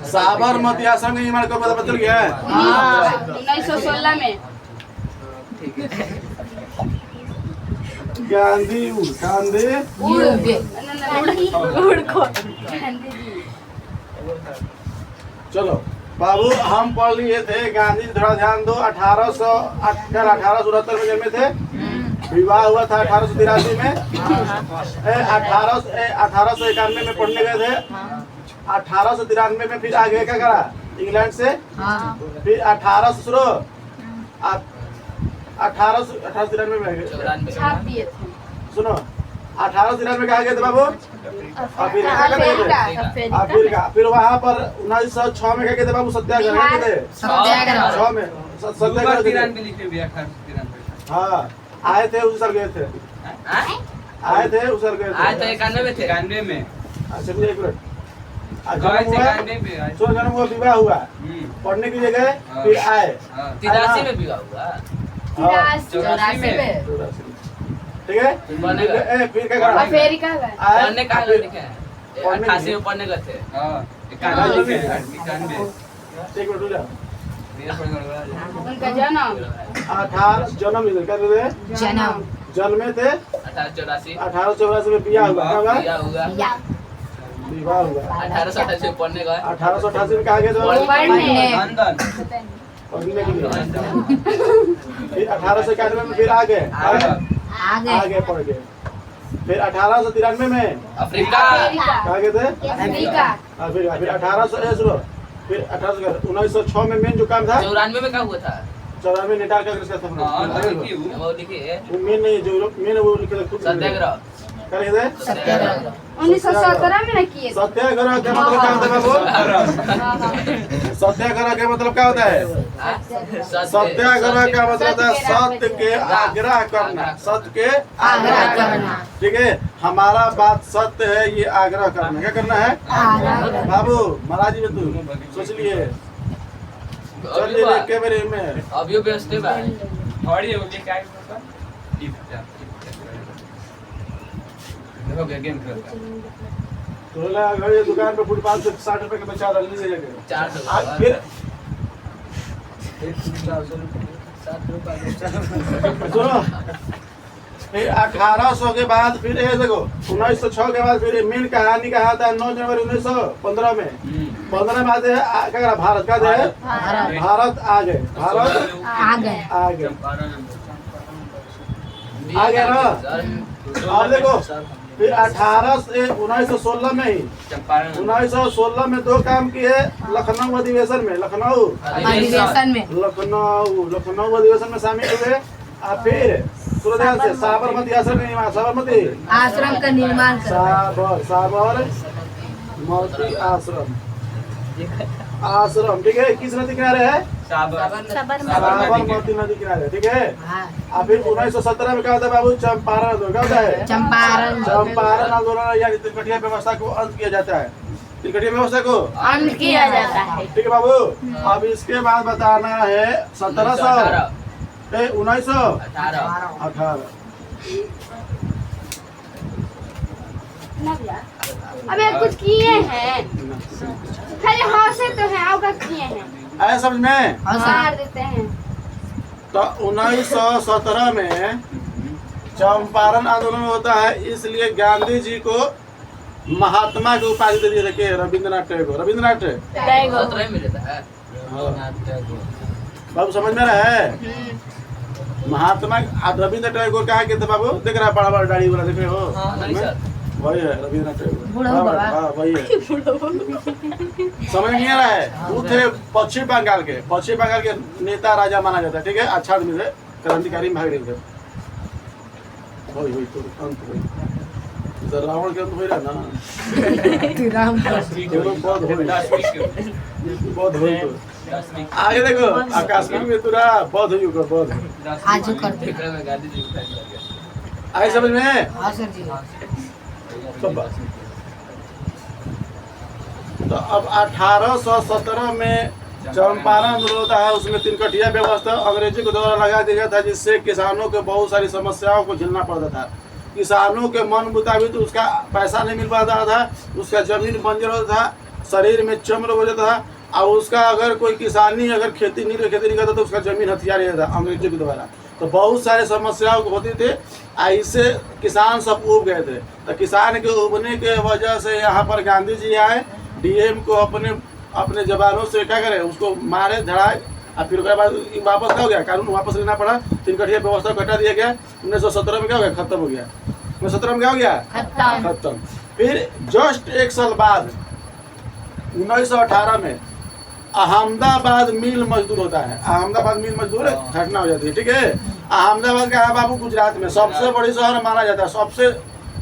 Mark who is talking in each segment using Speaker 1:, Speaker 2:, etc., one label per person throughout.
Speaker 1: साबरमती आश्रम का निर्माण कब पता चल गया है?
Speaker 2: 1916 में।
Speaker 1: गांधी चलो बाबू हम पढ़ लिए थे। गांधी थोड़ा ध्यान दो। 1869 में जन्मे थे। विवाह हुआ था 1883 में। 1891 में पढ़ने गए थे। 1893 में फिर आगे क्या करा इंग्लैंड से। फिर 1893 में सुनो 1893 में कहा गए थे बाबू अफ्रीका। फिर वहाँ पर 1906 में क्या कहते बाबू सत्याग्रह थे। 6 में सत्याग्रह। हाँ आए थे उस साल गए थे। आए थे उस साल गए थे।
Speaker 3: 91 में।
Speaker 1: अच्छा एक मिनट। जन्म हुआ विवाह हुआ पढ़ने के लिए गए फिर आए
Speaker 3: 83 में विवाह हुआ।
Speaker 2: 84 में।
Speaker 1: ठीक है फिर क्या करा
Speaker 2: अमेरिका गए।
Speaker 3: पढ़ने कहाँ गए थे? 88 में पढ़ने गए थे। 91
Speaker 1: एक मिनट रुक जा।
Speaker 2: उनका जन्म
Speaker 1: 18 जन्म जन्मे थे 1884 में विवाह हुआ। विवाह हुआ
Speaker 3: 1888 में पढ़ने गए।
Speaker 1: 1888 में कहा गया था
Speaker 3: लंदन।
Speaker 1: पढ़ने के लिए। फिर 1891 में फिर आगे पढ़ गए। फिर 1893 में
Speaker 3: अफ्रीका
Speaker 1: कहा गए थे
Speaker 2: अफ्रीका।
Speaker 1: फिर 1906 में मेन जो काम था
Speaker 3: 94 में क्या हुआ था?
Speaker 1: 94 नेटाल का था
Speaker 3: वो लिखिए
Speaker 1: मेन नहीं जो मेन वो लिखे थे खुद
Speaker 3: सत्याग्रह।
Speaker 1: क्या लिखे थे
Speaker 2: 1917 में ना किए।
Speaker 1: सत्याग्रह का मतलब क्या होता है बाबू? सत्याग्रह का मतलब क्या होता है? सत्याग्रह का मतलब है सत्य के आग्रह करना। सत्य के आग्रह करना। ठीक है हमारा बात सत्य है ये आग्रह करना। क्या करना है बाबू? महाराज जी में तू सोच लिए चलिए कैमरे में
Speaker 3: अभी व्यस्त है भाई। थोड़ी हो गई क्या देखो गेम खेलता
Speaker 1: तो अगर ये दुकान पे फुटपाथ से 60 रुपए के बचा रहा ले जाएगा
Speaker 3: 400
Speaker 1: फिर 1800 के बाद फिर ये देखो 1906 के बाद फिर मेन कहानी कहा था 9 जनवरी 1915 में 15 में आते क्या करा भारत का जो है भारत आ गए ना। अब देखो फिर 1916 में ही 1916 में 2 काम किए लखनऊ अधिवेशन में। लखनऊ अधिवेशन में शामिल हुए। और फिर सूर्यदयाल से साबरमती आश्रम का निर्माण साबरमती आश्रम ठीक है। किस नदी किनारे है? साबरमती नदी किनारे ठीक है। और फिर 1917 में क्या होता है बाबू? चंपारण आंदोलन। क्या होता है? चंपारण आंदोलन या त्रिकटिया व्यवस्था को अंत किया जाता है। त्रिकटिया व्यवस्था को
Speaker 2: अंत किया जाता है।
Speaker 1: ठीक है बाबू। अब इसके बाद बताना है 1700 1918
Speaker 2: अबे कुछ किए हैं खाली हौसे तो है आपका किए हैं
Speaker 1: आया समझ में?
Speaker 2: मार देते हैं।
Speaker 1: तो 1917 में चंपारण आंदोलन होता है इसलिए गांधी जी को महात्मा की उपाधि दे दी रखे रविंद्रनाथ टैगोर। बाबू समझ में रहा है? महात्मा रविंद्र टैगोर कहा कहते बाबू देख रहा बड़ा बड़ा दाढ़ी वाला देख रहे हो वही है रविंद्रनाथ टैगोर। वही है समझ नहीं आ रहा है? वो थे पश्चिम बंगाल के नेता राजा माना जाता है। ठीक है अच्छा आदमी थे क्रांतिकारी भाग रहे थे। वही तो अंत रावण के अंत हो रहा ना बहुत हो तो आगे देखो कश्मीर में तुरा बहुत हुई बहुत
Speaker 4: आज करते
Speaker 1: आए समझ में?
Speaker 4: हाँ सर जी।
Speaker 1: तो अब 1817 में चंपारण आंदोलन होता है। उसमें तिनकटिया व्यवस्था अंग्रेजी के द्वारा लगा दिया था जिससे किसानों को बहुत सारी समस्याओं को झेलना पड़ता था। किसानों के मन मुताबिक उसका पैसा नहीं मिल पाता था, उसका जमीन बंजर होता था, शरीर में चर्म रोग हो जाता था, और उसका अगर कोई किसानी अगर खेती नहीं करता तो उसका जमीन हथियार जाता था अंग्रेजों के द्वारा। तो बहुत सारे समस्याओं होती थी, ऐसे किसान सब उब गए थे। तो किसान के उबने के वजह से यहाँ पर गांधी जी आए, डीएम को अपने जवानों से क्या करे, उसको मारे धड़ाए, और फिर उसके बाद वापस क्या हो गया, कानून वापस लेना पड़ा, 3 कठिया व्यवस्था कटा दिया गया। 1917 में क्या हो गया, खत्म हो गया। 1917 में क्या हो गया, खत्म। फिर जस्ट 1 साल बाद 1918 में अहमदाबाद मिल मजदूर होता है। अहमदाबाद मिल मजदूर घटना हो जाती है, ठीक है। अहमदाबाद का है बाबू, गुजरात में सबसे बड़ी शहर माना जाता है, सबसे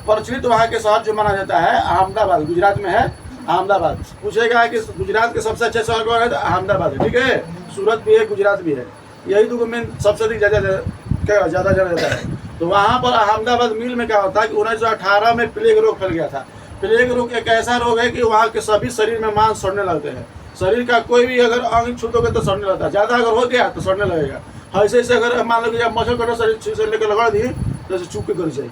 Speaker 1: प्रचलित वहाँ के शहर जो माना जाता है अहमदाबाद, गुजरात में है अहमदाबाद। पूछेगा कि गुजरात के सबसे अच्छे शहर कौन है, तो अहमदाबाद है, ठीक है। सूरत भी है, गुजरात भी है, यही दो मेन सबसे अधिक ज़्यादा जाना जाता है। तो वहाँ पर अहमदाबाद मिल में क्या होता है कि 1918 में प्लेग रोग फैल गया था। प्लेग रोग एक ऐसा रोग है कि वहाँ के सभी शरीर में मांस सड़ने लगते हैं। शरीर का कोई भी अगर अंग छूटोगे तो सड़ने लगता है, ज़्यादा अगर हो गया तो सड़ने लगेगा। ऐसे ऐसे अगर मान लो कि जब मच्छर कटो शरीर से लेकर लगा दी तो चुप के कर जाए,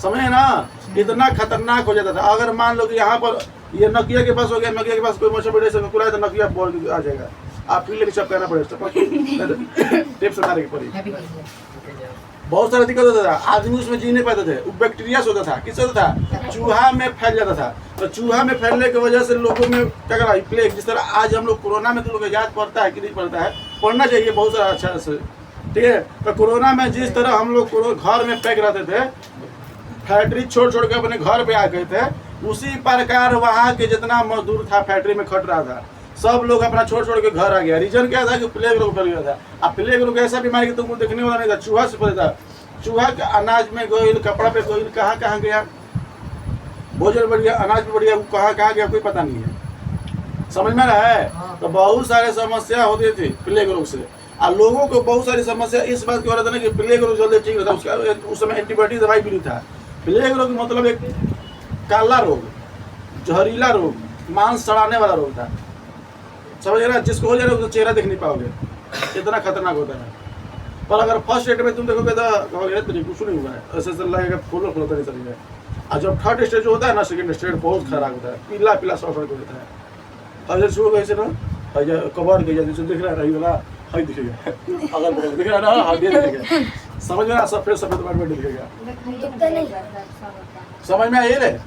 Speaker 1: समझे ना, इतना खतरनाक हो जाता था। अगर मान लो कि यहाँ पर ये नकिया के पास हो गया, नकिया के पास कोई मच्छर बड़े से कुलाए तो नकिया बोल आ जाएगा, आप फिर लेके चपकाना पड़ेगा, टेप से मारे की पड़ी। बहुत सारा दिक्कत होता था, आदमी उसमें जी नहीं पाते थे, वो बैक्टीरिया से होता था, किससे होता था, चूहा में फैल जाता था। तो चूहा में फैलने की वजह से लोगों में क्या करा, प्लेग। जिस तरह आज हम लोग कोरोना में तो लोग याद पड़ता है कि नहीं पड़ता है, पढ़ना चाहिए बहुत सारा अच्छा से, ठीक है। तो कोरोना में जिस तरह हम लोग घर में पैक रहते थे, फैक्ट्री छोड़ के अपने घर पे आ गए थे, उसी प्रकार वहाँ के जितना मजदूर था फैक्ट्री में खट रहा था, सब लोग अपना छोड़ के घर आ गया। रीजन क्या था कि प्लेग रोग फैल गया था। अब प्लेग रोग ऐसा बीमारी कि तुमको देखने वाला नहीं था, चूहा से फैलता था। चूहा के अनाज में गोइल, कपड़ा पे गोइल, कहाँ गया, भोजन बढ़ गया, अनाज पे बढ़ गया, वो कहाँ गया कोई पता नहीं है, समझ में रहा है। तो बहुत सारे समस्या होती थी प्लेग रोग से, और लोगों को बहुत सारी समस्या इस बात की हो रहा था ना कि प्लेग रोग जल्दी ठीक रहता, उसका उस समय एंटीबायोटिक दवाई भी नहीं था। प्लेग रोग मतलब एक काला रोग, जहरीला रोग, मांस सड़ाने वाला रोग था, समझ रहा, जिसको हो जाएगा तो चेहरा देख नहीं पाओगे, इतना खतरनाक होता है। पर अगर फर्स्ट स्टेज में तुम देखोगे तो कहोगे तो कुछ नहीं हुआ है, ऐसे लगेगा फूलो नहीं चलेगा। और जब थर्ड स्टेज होता है ना, सेकंड स्टेज बहुत खराब होता है, पीला सॉफ्ट हो जाता है। और जब शुरू ऐसे ना कवर गया जैसे दिख रहा है, रही वाला हाई दिखेगा, अगर दिख रहा है ना हाथ दिखेगा, समझ में ना, सफेद में दिखेगा, समझ में आई रहे।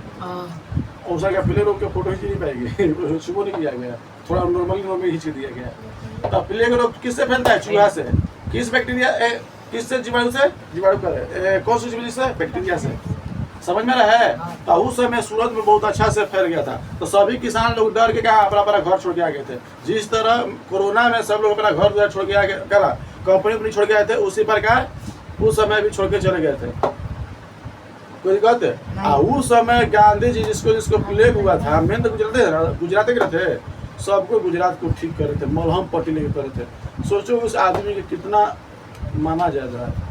Speaker 1: उसका क्या प्लेग रोग के फोटो खींच नहीं पाएगी, शुरू नहीं किया गया, थोड़ा नॉर्मल खींच दिया गया। तो प्लेग रोग किससे फैलता है, चूहा से। किस बैक्टीरिया, किससे, जीवाणु से, जीवाणु का कौन सी बीमारी से, बैक्टीरिया से, समझ में रहा है। तो उस समय सूरत में बहुत अच्छा से फैल गया था। तो सभी किसान लोग डर के क्या अपना घर छोड़ के आ गए थे। जिस तरह कोरोना में सब लोग अपना घर छोड़ के आ गए, क्या कंपनी छोड़ के आए थे, उसी प्रकार उस समय भी छोड़ के चले गए थे, कोई दिक्कत है। उस समय गांधी जी जिसको प्लेग हुआ था, मेन तो गुजरात के रहते, सबको गुजरात को ठीक करे थे, मलहम पट्टी लेके करे थे। सोचो उस आदमी के कितना माना जाता है।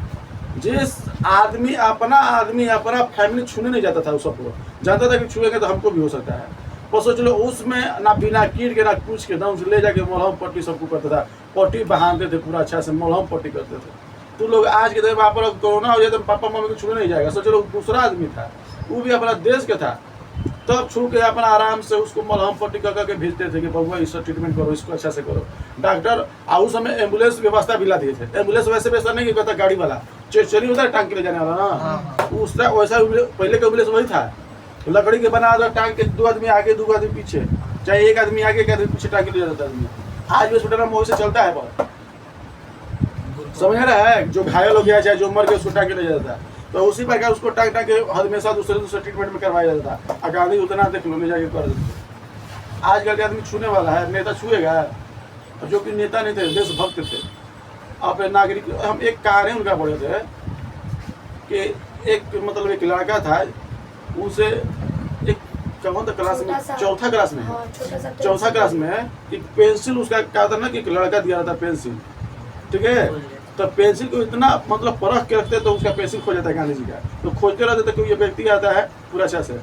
Speaker 1: जिस आदमी अपना फैमिली छूने नहीं जाता था, उस सबको जानता था कि छुएंगे तो हमको भी हो सकता है। पर सोच लो उसमें ना बिना कीट के ना कुछ के दम से ले जाके मलहम पट्टी सबको करता था, पट्टी बहानते थे पूरा अच्छा से, मलहम पट्टी करते थे। तो लोग आज के दिन वहाँ पर कोरोना हो जाए तो पापा मम्मी को छूने नहीं जाएगा। सोच लो दूसरा आदमी था, वो भी अपना देश का था, तब छू के अपना आराम से उसको मलहम पट्टी करके भेजते थे कि बबुआ इसका ट्रीटमेंट करो, इसको अच्छा से करो। डॉक्टर उस समय एम्बुलेंस व्यवस्था भी ला दिए थे। एम्बुलेंस वैसे नहीं कहता, गाड़ी वाला चेचरी होता है टांग के ले जाने वाला ना, उसका वैसा पहले का एम्बुलेंस वही था, लकड़ी के बना दो, टांग के 2 आदमी आगे 2 आदमी पीछे, चाहे 1 आदमी आगे 1 आदमी पीछे टांग के ले जाता आदमी। आज भी हॉस्पिटल में वैसे चलता है, पर समझ रहा है, जो घायल हो गया चाहे जो मर गया उसको टांग के ले जाता है। तो उसी प्रकार उसको टांग के हमेशा दूसरे ट्रीटमेंट में करवाया जाता था। और गांधी उतना देख लो ले जाके कर देते। आजकल के आदमी छूने वाला है, नेता छुएगा, जो कि नेता नहीं थे, देशभक्त थे, अपने नागरिक। हम एक कहानी उनका पढ़े थे कि एक मतलब एक लड़का था, उसे एक कौन सा क्लास में, चौथा क्लास में एक पेंसिल उसका क्या था ना कि एक लड़का दिया था पेंसिल, ठीक है। तो पेंसिल को इतना मतलब परख के रखते तो उसका पेंसिल खो जाता है गांधी जी का। तो खोजते रहते तो ये व्यक्ति आता है पूरा अच्छा से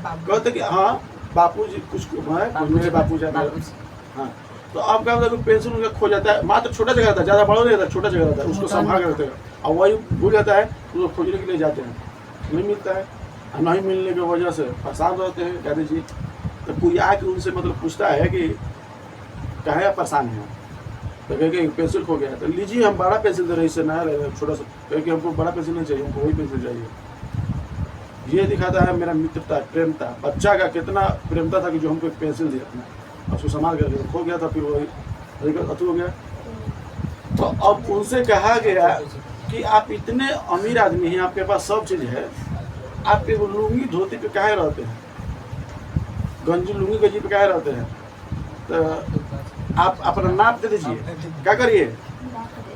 Speaker 1: कहते कि हाँ बापू जी कुछ है, मेरे बापू जी, हाँ। तो अब क्या होता है पेंसिल उनका खो जाता है, मात्र छोटा जगह रहता है, ज़्यादा बड़ा नहीं रहता, छोटा जगह रहता है, उसको संभाल के रखते हैं। और वही भूल जाता है, उसको खोजने के लिए जाते हैं, नहीं मिलता है। नहीं मिलने की वजह से परेशान रहते हैं गांधी जी। तो कोई आके उनसे मतलब पूछता है कि कहे आप परेशान हैं, तो कहे कि पेंसिल खो गया, तो लीजिए हम बड़ा पेंसिल दे रहे, इससे नया ले रहे, छोटा सा। कहे कि हमको बड़ा पेंसिल नहीं चाहिए, हमको वही पेंसिल चाहिए। ये दिखाता है मेरा मित्रता, प्रेमता। बच्चा का कितना प्रेमता था कि जो हमको एक पेंसिल दिया अपना, उसको संभाल कर खो गया था, फिर वही अतु हो गया। तो अब उनसे कहा गया कि आप इतने अमीर आदमी हैं, आपके पास सब चीज़ है, आप एक लुंगी धोती पे काहे रहते हैं, गंजी लुंगी गंजी पे काहे रहते हैं? तो आप अपना नाप दे दीजिए। क्या करिए,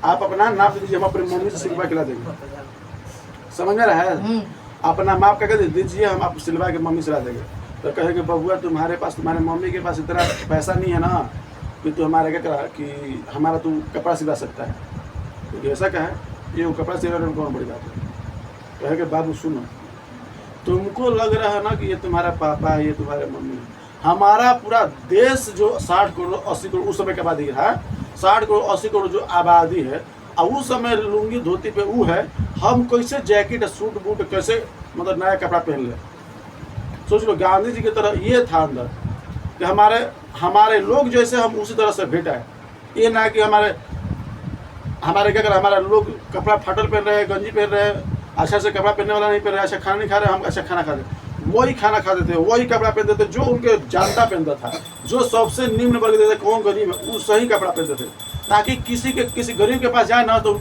Speaker 1: आप अपना नाप दे दीजिए, हम अपनी मम्मी से सिलवा खिला देंगे। समझ में रहा है? अपना माप क्या कर दीजिए, हम आप सिलवा के मम्मी सिला देंगे। तो कहे कि बबुआ तुम्हारे पास, तुम्हारे मम्मी के पास इतना पैसा नहीं है ना कि तू हमारे क्या करा कि हमारा तू कपड़ा सिला सकता है। तो ऐसा कहे, ये वो कपड़ा सिलाने में कौन बड़ी बात है? कहे कि बाबू सुनो, तुमको लग रहा है ना कि ये तुम्हारा पापा है, ये तुम्हारे मम्मी है। हमारा पूरा देश जो 60 करोड़ 80 करोड़ उस समय की आबादी है, 60 करोड़ 80 करोड़ जो आबादी है, और उस समय लुंगी धोती पे वो है, हम कैसे जैकेट सूट बूट कैसे मतलब नया कपड़ा पहन ले? सोच लो, गांधी जी की तरह ये था अंदर कि हमारे लोग जैसे हम उसी तरह से भेटा है। ये ना कि हमारे क्या कर, हमारा लोग कपड़ा फाटल पहन रहे हैं, गंजी पहन रहे हैं, अच्छा से कपड़ा पहनने वाला नहीं पहन रहे, अच्छा खाना नहीं खा रहे, हम अच्छा खाना खा रहे, वही खाना खाते थे, वही कपड़ा पहनते थे जो उनके जानता पहनता था। जो सबसे निम्न वर्ग थे, कौन गरीब है, वो सही कपड़ा पहनते थे, ताकि किसी गरीब के पास जाए ना तो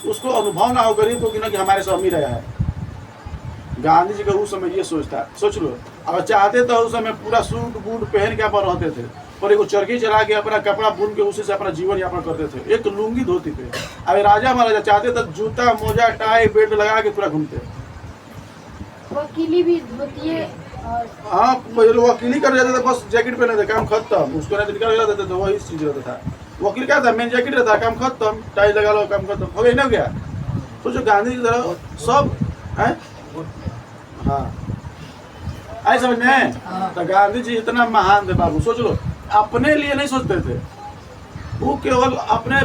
Speaker 1: उसको अनुभव ना हो गरीब को कि ना कि हमारे से अमीर आया है। गांधी जी का उस समय ये सोचता, सोच लो, अगर चाहते तो उस समय पूरा सूट बूट पहन के अपन रहते थे, और एक चरखी चला के अपना कपड़ा बुन के उसी से अपना जीवन यापन करते थे, एक लुंगी धोती पे। अब राजा महाराजा चाहते तो जूता मोजा टाई बेल्ट लगा के पूरा घूमते।
Speaker 2: वकीली भी धोती है।
Speaker 1: हाँ, वकीली कर जाते थे, बस जैकेट पहने थे, काम खत्म। उसको नहीं निकाल देते थे, वही चीज रहता था। वकील क्या था, मेन जैकेट रहता, काम खत्म, टाई लगा लो, काम खत्म हो गया, ना गया। तो जो गांधी की तरह सब है, हाँ आई समझ में। तो गांधी जी इतना महान थे बाबू, सोच लो, अपने लिए नहीं सोचते थे, वो केवल अपने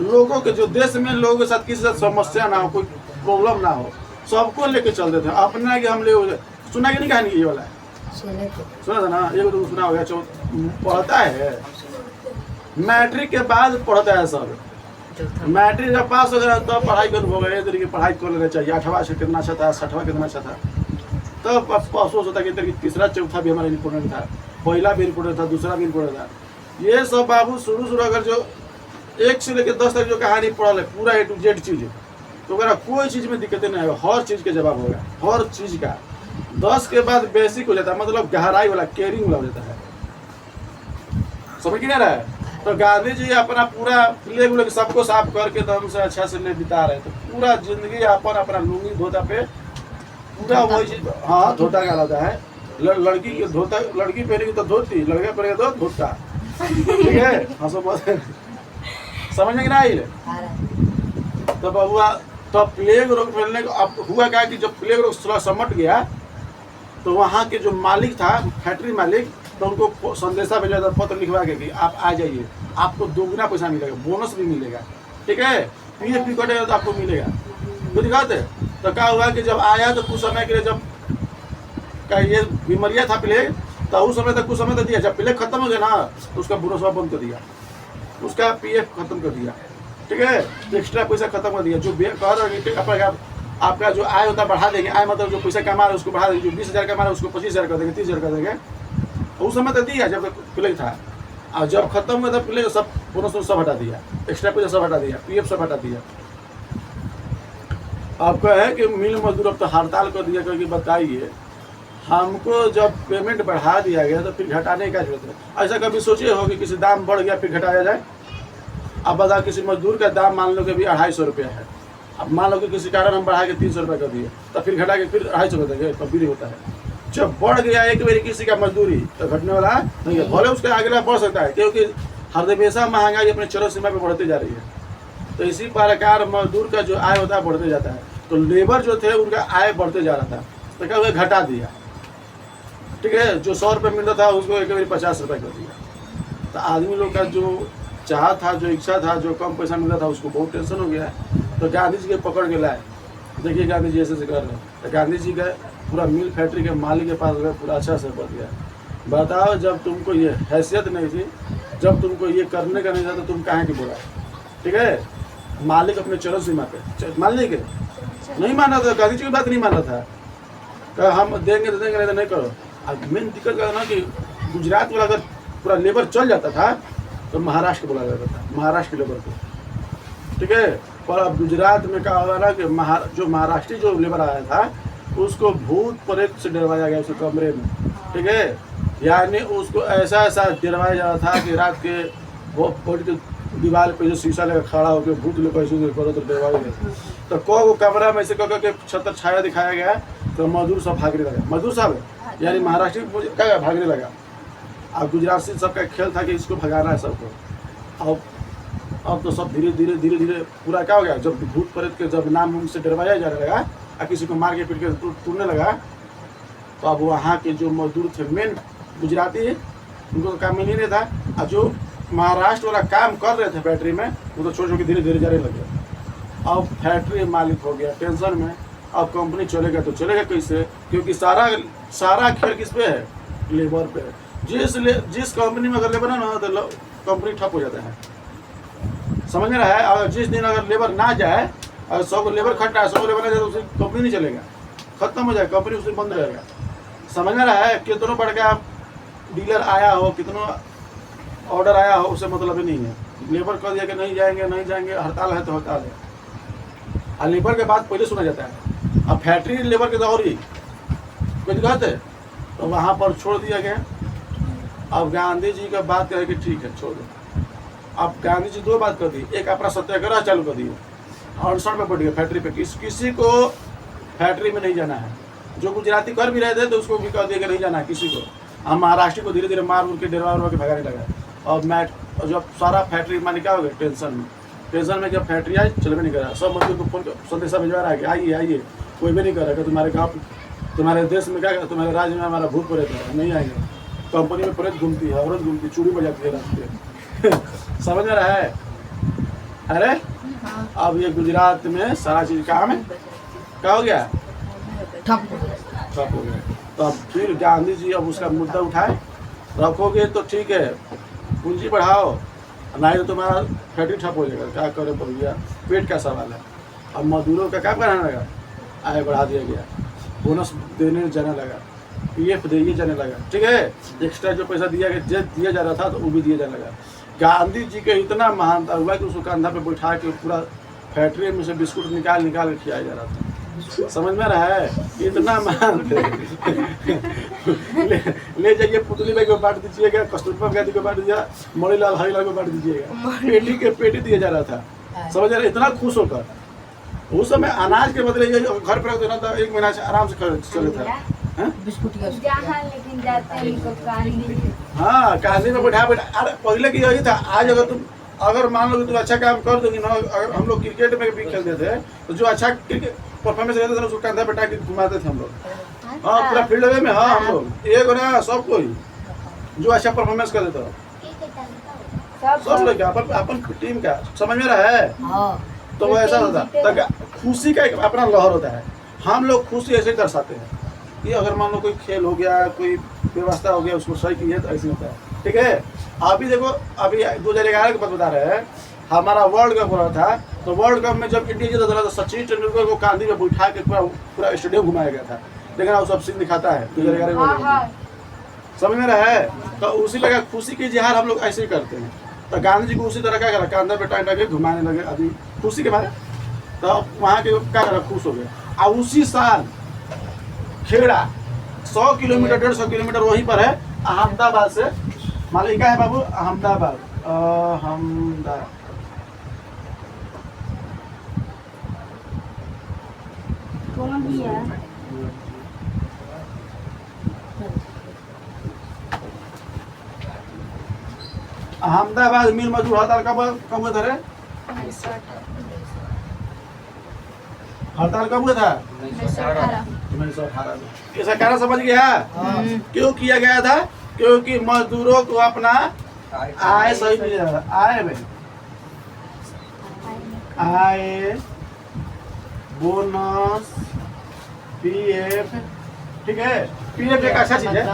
Speaker 1: लोगों के, जो देश में लोगों के साथ किसी से समस्या ना हो, कोई प्रॉब्लम ना हो, सबको लेके चलते थे। अपना कि हम ले सुना कि नहीं कहानी ये वाला सुना था ना, ये तो सुना हो गया। पढ़ता है मैट्रिक के बाद पढ़ता है सब, मैट्रिक जब पास हो गया तब पढ़ाई कर हो गया, तरीके पढ़ाई कर लेना चाहिए। 8वां से कितना अच्छा था, 6वां कितना अच्छा था, तब अफसोस होता कि तीसरा चौथा भी हमारा इम्पोर्टेंट था, पहला भी इम्पोर्टेंट था, दूसरा भी इम्पोर्टेंट था। ये सब बाबू शुरू अगर जो 1 से लेकर 10 तक जो कहानी पढ़ल है, पूरा A to Z चीज़, तो अगर कोई चीज़ में दिक्कतें नहीं है, हर चीज़ के जवाब होगा, हर चीज़ का। 10 के बाद बेसिक हो जाता है, मतलब गहराई वाला, केयरिंग वाला हो जाता है। समझ नहीं रहा है? तो गांधी जी अपना पूरा प्लेग उलेग सबको साफ करके दम से अच्छा से ले बिता रहे, तो पूरा जिंदगी अपन अपना लुंगी धोता पे पूरा वही चीज। हाँ, धोता क्या होता है, लड़की के धोता, लड़की पहनेगी तो धोती, लड़का पहनेगा तो धोता, ठीक है? हंसो मत, समझ में नहीं आई। तो बबुआ, तो प्लेग रोग फैलने को अब हुआ क्या कि जब प्लेग रोग थोड़ा समट गया, तो वहाँ के जो मालिक था, फैक्ट्री मालिक, तो उनको संदेशा भेजा था, पत्र लिखवा के कि आप आ जाइए, आपको 2 गुना पैसा मिलेगा, बोनस भी मिलेगा, ठीक है, PF भी कटेगा तो आपको मिलेगा। तो दिखाते, तो क्या हुआ कि जब आया तो कुछ समय के लिए, जब का ये बीमारियाँ था प्लेग, तो उस समय तक कुछ समय तक दिया। जब प्लेग खत्म हो गया ना, तो उसका बोनस बंद कर दिया, उसका PF खत्म कर दिया, ठीक है, एक्स्ट्रा पैसा खत्म कर दिया। जो कह आपका जो आय होता बढ़ा देंगे, आय मतलब जो पैसा कमा रहे हैं उसको बढ़ा देंगे, जो 20,000 कमा रहे हैं उसको 25,000 कर देंगे, 30,000 कर देंगे। उस समय तक दिया जब तक प्लेग था, और जब खत्म हुआ था प्लेग, सब बोनस सब हटा दिया, एक्स्ट्रा पैसा सब हटा दिया, PF सब हटा दिया। आपका है कि मिल मजदूर अब तो हड़ताल कर दिया, क्योंकि बताइए हमको जब पेमेंट बढ़ा दिया गया तो फिर घटाने का जरूरत है। ऐसा कभी सोचे हो कि किसी दाम बढ़ गया फिर घटाया जाए? अब बता, किसी मजदूर का दाम मान लो कि अभी 250 रुपया है, अब मान लो कि किसी कारण हम बढ़ा के 300 रुपये कर दिए, तो फिर घटा के फिर 250 रुपये देंगे, तब भी होता है। जब बढ़ गया एक बार किसी का मजदूरी, तो घटने वाला नहीं है, भले उसका आगे बढ़ सकता है, क्योंकि हर हमेशा महंगाई अपने चरम सीमा पे बढ़ती जा रही है। तो इसी प्रकार मजदूर का जो आय होता है बढ़ते जाता है, तो लेबर जो थे उनका आय बढ़ते जा रहा था, तो क्या हुआ, घटा दिया, ठीक है। जो 100 रुपये मिलता था उसको एक बार 50 रुपये कर दिया। तो आदमी लोग का जो चाह था, जो इच्छा था, जो कम पैसा मिलता था, उसको बहुत टेंशन हो गया। तो गांधी जी के पकड़ के लाए, देखिए गांधी जी ऐसे कर रहे हैं। तो गांधी जी गए, पूरा मिल फैक्ट्री के मालिक के पास गए, पूरा अच्छा से बच गया, बताओ, जब तुमको ये हैसियत नहीं थी, जब तुमको ये करने का नहीं था, तो तुम कहाँ की बोला? ठीक है, मालिक अपने चरण सीमा पे मान ली के नहीं माना था, गांधी जी की बात नहीं माना था, कहा हम देंगे तो देंगे, नहीं तो नहीं करो। अब मेन दिक्कत क्या है ना कि गुजरात वाला अगर पूरा लेबर चल जाता था तो महाराष्ट्र बोला जाता था, महाराष्ट्र के लेबर को, ठीक है। पर अब गुजरात में क्या होगा ना कि जो महाराष्ट्री जो लेबर आया था उसको भूत प्रेत से डरवाया गया उसके कमरे में, ठीक है। यानी उसको ऐसा ऐसा डरवाया जा रहा था कि रात के वो दीवार पे जो शीशा लगा खड़ा होकर भूत लोग ऐसे करो तो डरवाया गया। तो को कमरा में से कह के छतर छाया दिखाया गया तो मजदूर सब भागने लगा, मजदूर साहब यानी महाराष्ट्र क्या भागने लगा। अब गुजरात से सबका खेल था कि इसको भगाना है सबको। अब तो सब धीरे धीरे धीरे धीरे पूरा क्या हो गया, जब भूत प्रेत के जब नाम उनसे डरवाया जाने लगा और किसी को मार के पीट के टूटने लगा, तो अब वहाँ के जो मजदूर थे मेन गुजराती, उनको तो काम नहीं था। और जो महाराष्ट्र वाला काम कर रहे थे फैक्ट्री में, वो तो छोड़ छोड़ के धीरे धीरे जाने लगे। अब फैक्ट्री मालिक हो गया टेंशन में, अब कंपनी चलेगा तो चलेगा कैसे, क्योंकि सारा खेल किस पे है, लेबर पे है। जिस कंपनी में अगर लेबर है ना तो कंपनी ठप हो जाता है, समझ में रहा है। अगर जिस दिन अगर लेबर ना जाए, अगर 100 लेबर खट रहा है, 100 लेबर ना जाए तो उस दिन कंपनी नहीं चलेगा, खत्म हो जाए कंपनी, उस दिन बंद रहेगा। समझ में रहा है। कितनों बढ़ गया डीलर आया हो, कितनों ऑर्डर आया हो, उससे मतलब ही नहीं है। लेबर कह दिया कि नहीं जाएंगे नहीं जाएंगे, हड़ताल है तो हड़ताल है। और लेबर के बाद पहले सुना जाता है। अब फैक्ट्री लेबर के दौरी कुछ कहते तो वहाँ पर छोड़ दिया गया। अब गांधी जी का बात कहे कि ठीक है छोड़ दो। अब गांधी जी 2 बात कर दी, एक अपना सत्याग्रह चालू कर दिए, अनशन में बैठ गए फैक्ट्री पे, किसी को फैक्ट्री में नहीं जाना है। जो गुजराती कर भी रहे थे तो उसको भी कह दिया कि नहीं जाना है किसी को। हम महाराष्ट्र को धीरे धीरे मार उनके डरवा के भगाने लगा। और जब सारा फैक्ट्री माने क्या हो गया टेंशन में जब फैक्ट्री आई चलवे नहीं कर रहा, सब मजदूर को फोन संदेशा भिजवा रहा है कि आइए आइए, कोई भी नहीं कर रहा कि तुम्हारे गाँव तुम्हारे देश में क्या, तुम्हारे राज्य में हमारा भूत प्रेत है, नहीं आएंगे। कंपनी में प्रेत घूमती है, औरत घूमती, चूड़ी बजाती है रास्ते समझ में रहा है। अरे अब ये गुजरात में सारा चीज काम है क्या हो गया, ठप हो गया। तो अब फिर गांधी जी अब उसका मुद्दा उठाए, रखोगे तो ठीक है पूंजी बढ़ाओ, नहीं तो तुम्हारा फैक्ट्री ठप हो जाएगा, क्या करे भैया, पेट का सवाल है। अब मजदूरों का क्या बढ़ाने लगा, आय बढ़ा दिया गया, बोनस देने जाने लगा, PF दिए जाने लगा, ठीक है। एक्स्ट्रा जो पैसा दिया जा रहा था तो वो भी दिया जाने लगा। गांधी जी के इतना महानता हुआ कि उसको कंधा पे बैठा के पूरा फैक्ट्री में से बिस्कुट निकाल के खिलाया जा रहा था, समझ में रहा है। इतना महान ले जाइए पुतली भाई को बांट दीजिएगा, कस्तूरबा गांधी को बांट दीजिएगा, मणिलाल हरिलाल को बांट दीजिएगा, पेटी दिया जा रहा था, समझ रहे, इतना खुश होकर। उस समय अनाज के बदले घर पर रख देना था, 1 महीना से आराम से चले था।
Speaker 2: लेकिन जाते हैं
Speaker 1: हाँ कहानी में बैठा अरे पहले की यही था। आज अगर मान लो कि तुम अच्छा काम कर दोगी ना, अगर हम लोग क्रिकेट में भी खेलते थे तो जो अच्छा क्रिकेट परफॉर्मेंस रहता था उसको कंधा बैठा के घुमाते थे हम लोग। हाँ पूरा फील्ड में, हाँ हम लोग एक ना सब कोई जो अच्छा परफॉर्मेंस कर देता सब लोग अपन टीम का, समझ में रहा है। तो वो ऐसा होता है, खुशी का एक अपना लहर होता है। हम लोग खुशी ऐसे दर्शाते हैं कि अगर मान लो कोई खेल हो गया, कोई व्यवस्था हो गया, उसको सही की है तो ऐसे होता है, ठीक है। अभी देखो, अभी 2011 की बात बता रहे हैं, हमारा वर्ल्ड कप हो रहा था, तो वर्ल्ड कप में जब इंडिया जीता था तो सचिन तेंदुलकर को गांधी में बैठा के पूरा स्टेडियम घुमाया गया था। लेकिन वो सब सीन दिखाता है 2011 में, समझ में रहा है। तो उसी लगा खुशी की इजहार हम लोग ऐसे ही करते हैं। तो गांधी जी को उसी तरह क्या करा, कंधा पे टांग के घुमाने लगे आदमी खुशी के मारे। तो वहाँ के क्या करा, खुश हो गए। और उसी साल खेड़ा 100 किलोमीटर 150 किलोमीटर वहीं पर है, अहमदाबाद से। मालिका है बाबू, अहमदाबाद,
Speaker 2: कौन दिया
Speaker 1: अहमदाबाद मिल मजदूर हड़ताल कब हुआ था रे? हड़ताल कब हुआ था? 1918 में। ऐसा कारण समझ गया क्यों किया गया था? क्योंकि मजदूरों को अपना आय सही मिल रहा था। आय बोनस PF, ठीक है। PF एक अच्छा चीज है,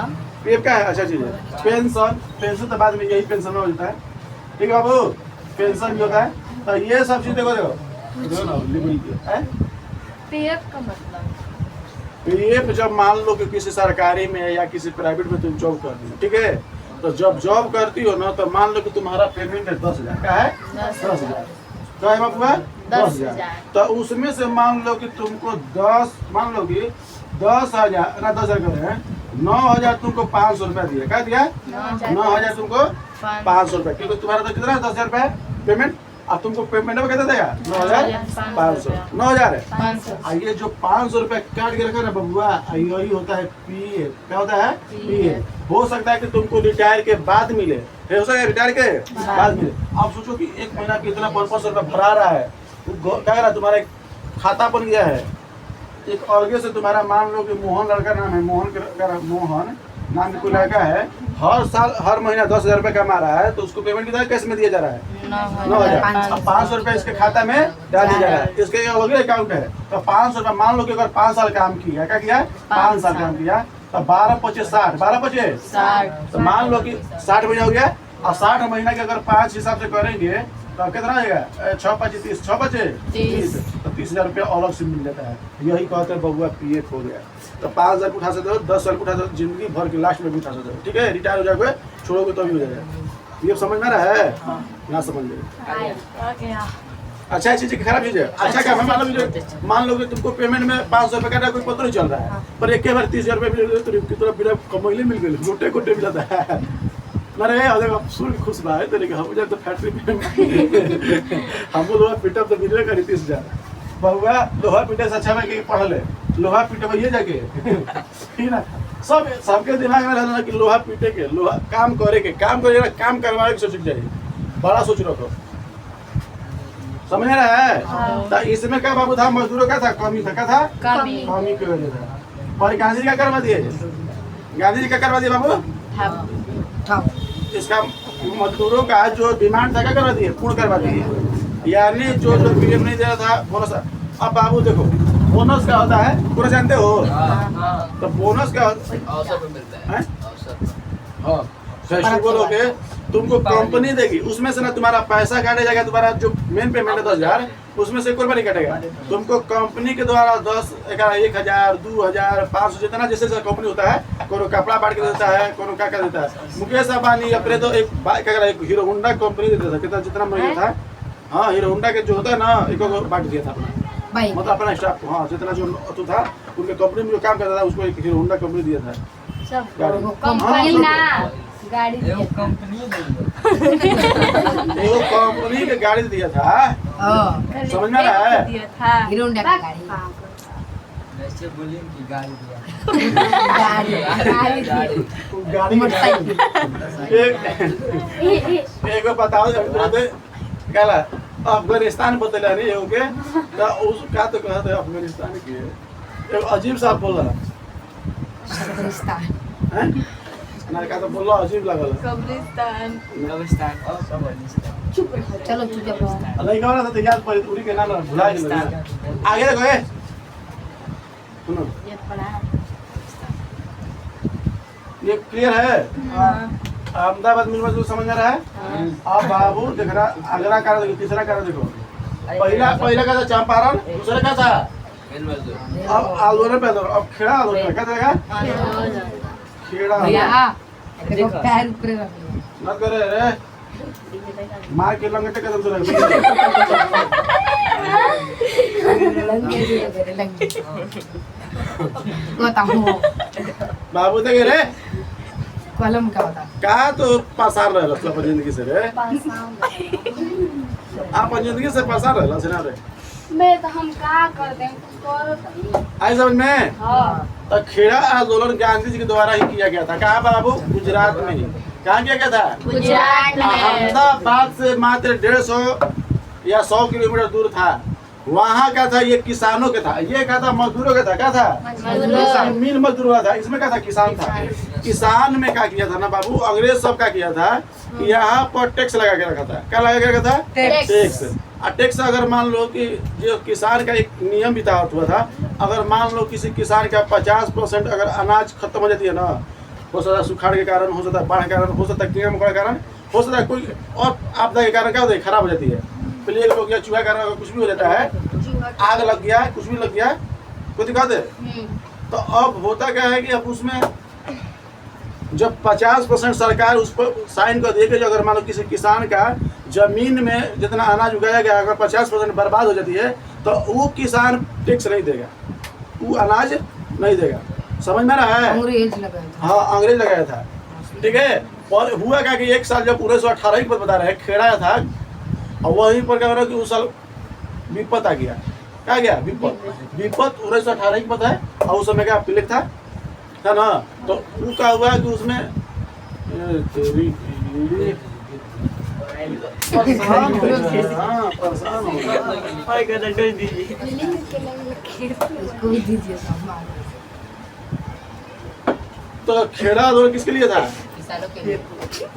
Speaker 1: पीएफ क्या है? अच्छा चीज है। पेंशन तो बाद में यही पेंशन में हो जाता है, ठीक है बाबू, पेंशन भी होता है। तो ये सब चीज देखो ना है।
Speaker 2: पीएफ का मतलब
Speaker 1: पीएफ जब मान लो कि किसी सरकारी में या किसी प्राइवेट में तुम जॉब कर रही हो, ठीक है, तो जब जॉब करती हो ना तो मान लो कि तुम्हारा पेमेंट है 10,000 का है, 10,000 क्या है बाबू? 10,000। तो उसमें से मान लो कि तुमको 10 मान लो कि 10,000 ना 10,000 कर रहे हैं, 9,000 तुमको 500 रुपया दिया। क्या दिया? 9,000 तुमको 500 रुपया, क्योंकि तुम्हारा तो कितना है? 10,000 रुपया पेमेंट। अब तुमको पेमेंट में कितना देगा? 9,500। 9,000 है। ये जो 500 रुपया काट के रखा ना बबुआ, यही होता है पीएफ। क्या होता है? पीएफ। हो सकता है कि तुमको रिटायर के बाद मिले, हो सकता है रिटायर के बाद मिले। आप सोचो कि एक महीना कितना 500 रुपया भरा रहा है, क्या कर रहा है? तुम्हारा एक खाता बन गया है एक अलगे से। तुम्हारा मान लो कि मोहन लड़का नाम है, मोहन नाम की कोई लड़का है, हर साल हर महीना 10,000 रुपये कमा रहा है, तो उसको पेमेंट कितना कैश में दिया जा रहा है? 9,000। अब 500 रुपये इसके खाता में डाल दिया जा रहा है, इसके अलग अकाउंट है। तो 500 रुपये मान लो कि अगर 5 साल काम किया, क्या किया? 5 साल काम किया, तो 12×5 = 60, 12×5 = 60। तो मान लो कि 60 महीना हो गया, और 60 महीना के अगर 5 हिसाब से करेंगे तो कितना आएगा? 6×5 = 30, 6×5 = 30। तो 30,000 रुपया अलग से मिल जाता है। यही कहते हैं बबुआ पीएफ हो गया। तो 5,000 उठा सकते हो, 10 साल उठा सकते हो, जिंदगी भर के लास्ट में भी उठा सकते हो, ठीक है। रिटायर हो जाओगे, छोड़ोगे तो भी हो जाएगा। पीएफ समझ में रहा है? ना समझ में? अच्छा चीज खराब चीज है। अच्छा क्या मान लो कि तुमको पेमेंट में 500 रुपये का कोई पता नहीं चल रहा है, पर एक बार 30,000 रुपये मिल गए तो कितना बिना कमैले मिल गए, गोटे गोटे मिल जाता है। अरे अब सुन खुश रहा है तो लेकिन हम तो फैक्ट्री में हम लोहा पीटब तो मिलवे करी 30,000। बहुआ लोहा पीटे से अच्छा है कि पढ़ ले, लोहा पीटे जाके ठीक ना। सबके दिमाग में रहना कि लोहा पीटे के, लोहा काम करे के, काम करवाने की सोच चाहिए, बड़ा सोच रखो, समझ रहा है? तो इसमें क्या बाबू था? मजदूरों का था कमी था, क्या था? कमी की वजह था। और गांधी जी क्या करवा दिए? गांधी जी क्या करवा दिए बाबू? इसका मजदूरों का जो डिमांड था क्या करवा दिए? पूर्ण करवा दिए। यानी जो पीएफ नहीं दे रहा था बोनस। अब बाबू देखो बोनस क्या होता है पूरा जानते हो? तो बोनस क्या अवसर पे मिलता है। हाँ फेस्टिवल बोलोगे तुमको कंपनी देगी, उसमें से ना तुम्हारा पैसा काटे जाएगा, तुम्हारा जो मेन पेमेंट है 10,000 उसमें से कोई नहीं कटेगा। तुमको कंपनी के द्वारा 10, 1,000, 2,000, 500 जितना जैसे कंपनी होता है, कोनो कपड़ा बांट के देता है, कोनो क्या कर देता है। मुकेश अंबानी अपने तो एक हीरो होंडा कंपनी देता था, कितना जितना महीना था। हाँ हीरो होंडा के जो होता है ना, एक बांट दिया था अपना, मतलब अपना स्टाफ को। हाँ जितना जो था उनके कंपनी में जो काम करता था उसको एक हीरो होंडा कंपनी दिया था। कंपनी के गाड़ी दिया था, समझ में रहा है?
Speaker 4: हीरो होंडा की गाड़ी।
Speaker 3: वैसे बोलिए कि गाड़ी
Speaker 1: एक बताओ कहला अफगानिस्तान बतला नहीं हो के तो उस का तो कहते अफगानिस्तान के एक अजीब सा बोला
Speaker 4: अफगानिस्तान
Speaker 1: हैं ना, का तो बोला अजीब लगल
Speaker 3: कब्रिस्तान
Speaker 4: चलो तू जब
Speaker 1: नहीं कहना था याद पर उड़ी के नाम भुला गए। आगे देखो ए सुनो
Speaker 4: ये पढ़ा
Speaker 1: ये क्लियर है? अहमदाबाद मिल मजदूर समझ में रहा है? अब बाबू देख रहा अगला कारण देखो, तीसरा कारण देखो। पहला का था चंपारण, दूसरा का था
Speaker 3: मिल मजदूर।
Speaker 1: अब आलूरे पे अब खेड़ा आलूरे क्या देगा? खेड़ा
Speaker 4: देखो पैर ऊपर रख
Speaker 1: मत करे रे मार के लंगटे कदम से
Speaker 4: लंगे बताऊं
Speaker 1: बाबू देखे रे
Speaker 4: कलम का होता
Speaker 1: का तो पसार रहल अपन जिंदगी से रे, अपन जिंदगी से पसार रहल से ना रे।
Speaker 2: मैं तो हम का करते हैं कुछ करो तो
Speaker 1: आई समझ में?
Speaker 2: हाँ
Speaker 1: तो खेड़ा आंदोलन गांधी जी के द्वारा ही किया गया था। कहाँ बाबू? गुजरात में ही। कहाँ किया गया था?
Speaker 2: गुजरात में।
Speaker 1: अहमदाबाद से मात्र 150 या 100 किलोमीटर दूर था। वहाँ क्या था? ये किसानों के था, ये क्या था? मजदूरों का था। क्या था? मीन मजदूर हुआ था। इसमें क्या था? किसान था। किसान में क्या किया था ना बाबू? अंग्रेज सब क्या किया था कि यहाँ पर टैक्स लगा के रखा था। क्या लगा के रखा था? टैक्स। और टैक्स अगर मान लो कि जो किसान का एक नियम बिता हुआ था, अगर मान लो किसी किसान का 50% अगर अनाज खत्म हो जाती है ना, हो सकता है सुखाड़ के कारण, हो सकता है बाढ़ के कारण, हो सकता है कीड़ा मकोड़ा के कारण, हो सकता है कोई और आपदा के कारण क्या होता है, खराब हो जाती है। प्लेग हो गया, चूहा के कारण कुछ भी हो जाता है, आग लग गया, कुछ भी लग गया, कोई दिक्कत है। तो अब होता क्या है कि अब उसमें जब 50% सरकार उस पर साइन कर देगी, अगर मान लो किसी किसान का जमीन में जितना अनाज उगाया गया अगर 50% बर्बाद हो जाती है तो वो किसान टैक्स नहीं देगा, वो अनाज नहीं देगा। समझ में रहा है?
Speaker 4: अंग्रेज लगाया था।
Speaker 1: हाँ, अंग्रेज लगाया था। ठीक है। और हुआ क्या कि एक साल जब 1918 की बात बता रहे हैं, खेड़ा था और वहीं पर क्या हो रहा कि उस साल विपत आ गया। क्या गया? विपत 1918 की बात है। और उस समय क्या प्लेग था ना, तो वो क्या हुआ कि उसमें परेशान हो गया। हाँ, परेशान हो गया।
Speaker 4: इसको भी दीजिए सामान।
Speaker 1: तो खेड़ा आंदोलन किसके लिए था?
Speaker 4: किसानों के लिए।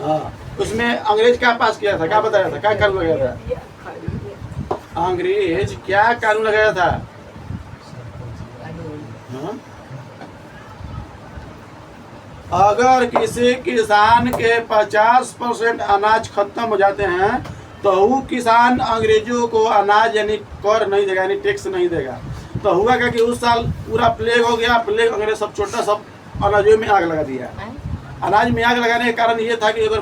Speaker 1: हाँ, उसमें अंग्रेज क्या पास किया था, क्या बताया था, क्या कानून लगाया था? अंग्रेज क्या कानून लगाया था? हाँ? अगर किसी किसान के 50% अनाज खत्म हो जाते हैं तो वो किसान अंग्रेजों को अनाज यानी कर नहीं देगा, यानी टैक्स नहीं देगा। तो हुआ क्या कि उस साल पूरा प्लेग हो गया, प्लेग अंग्रेज सब छोटा सब अनाजों में आग लगा दिया। अनाज में आग लगाने का कारण ये था कि अगर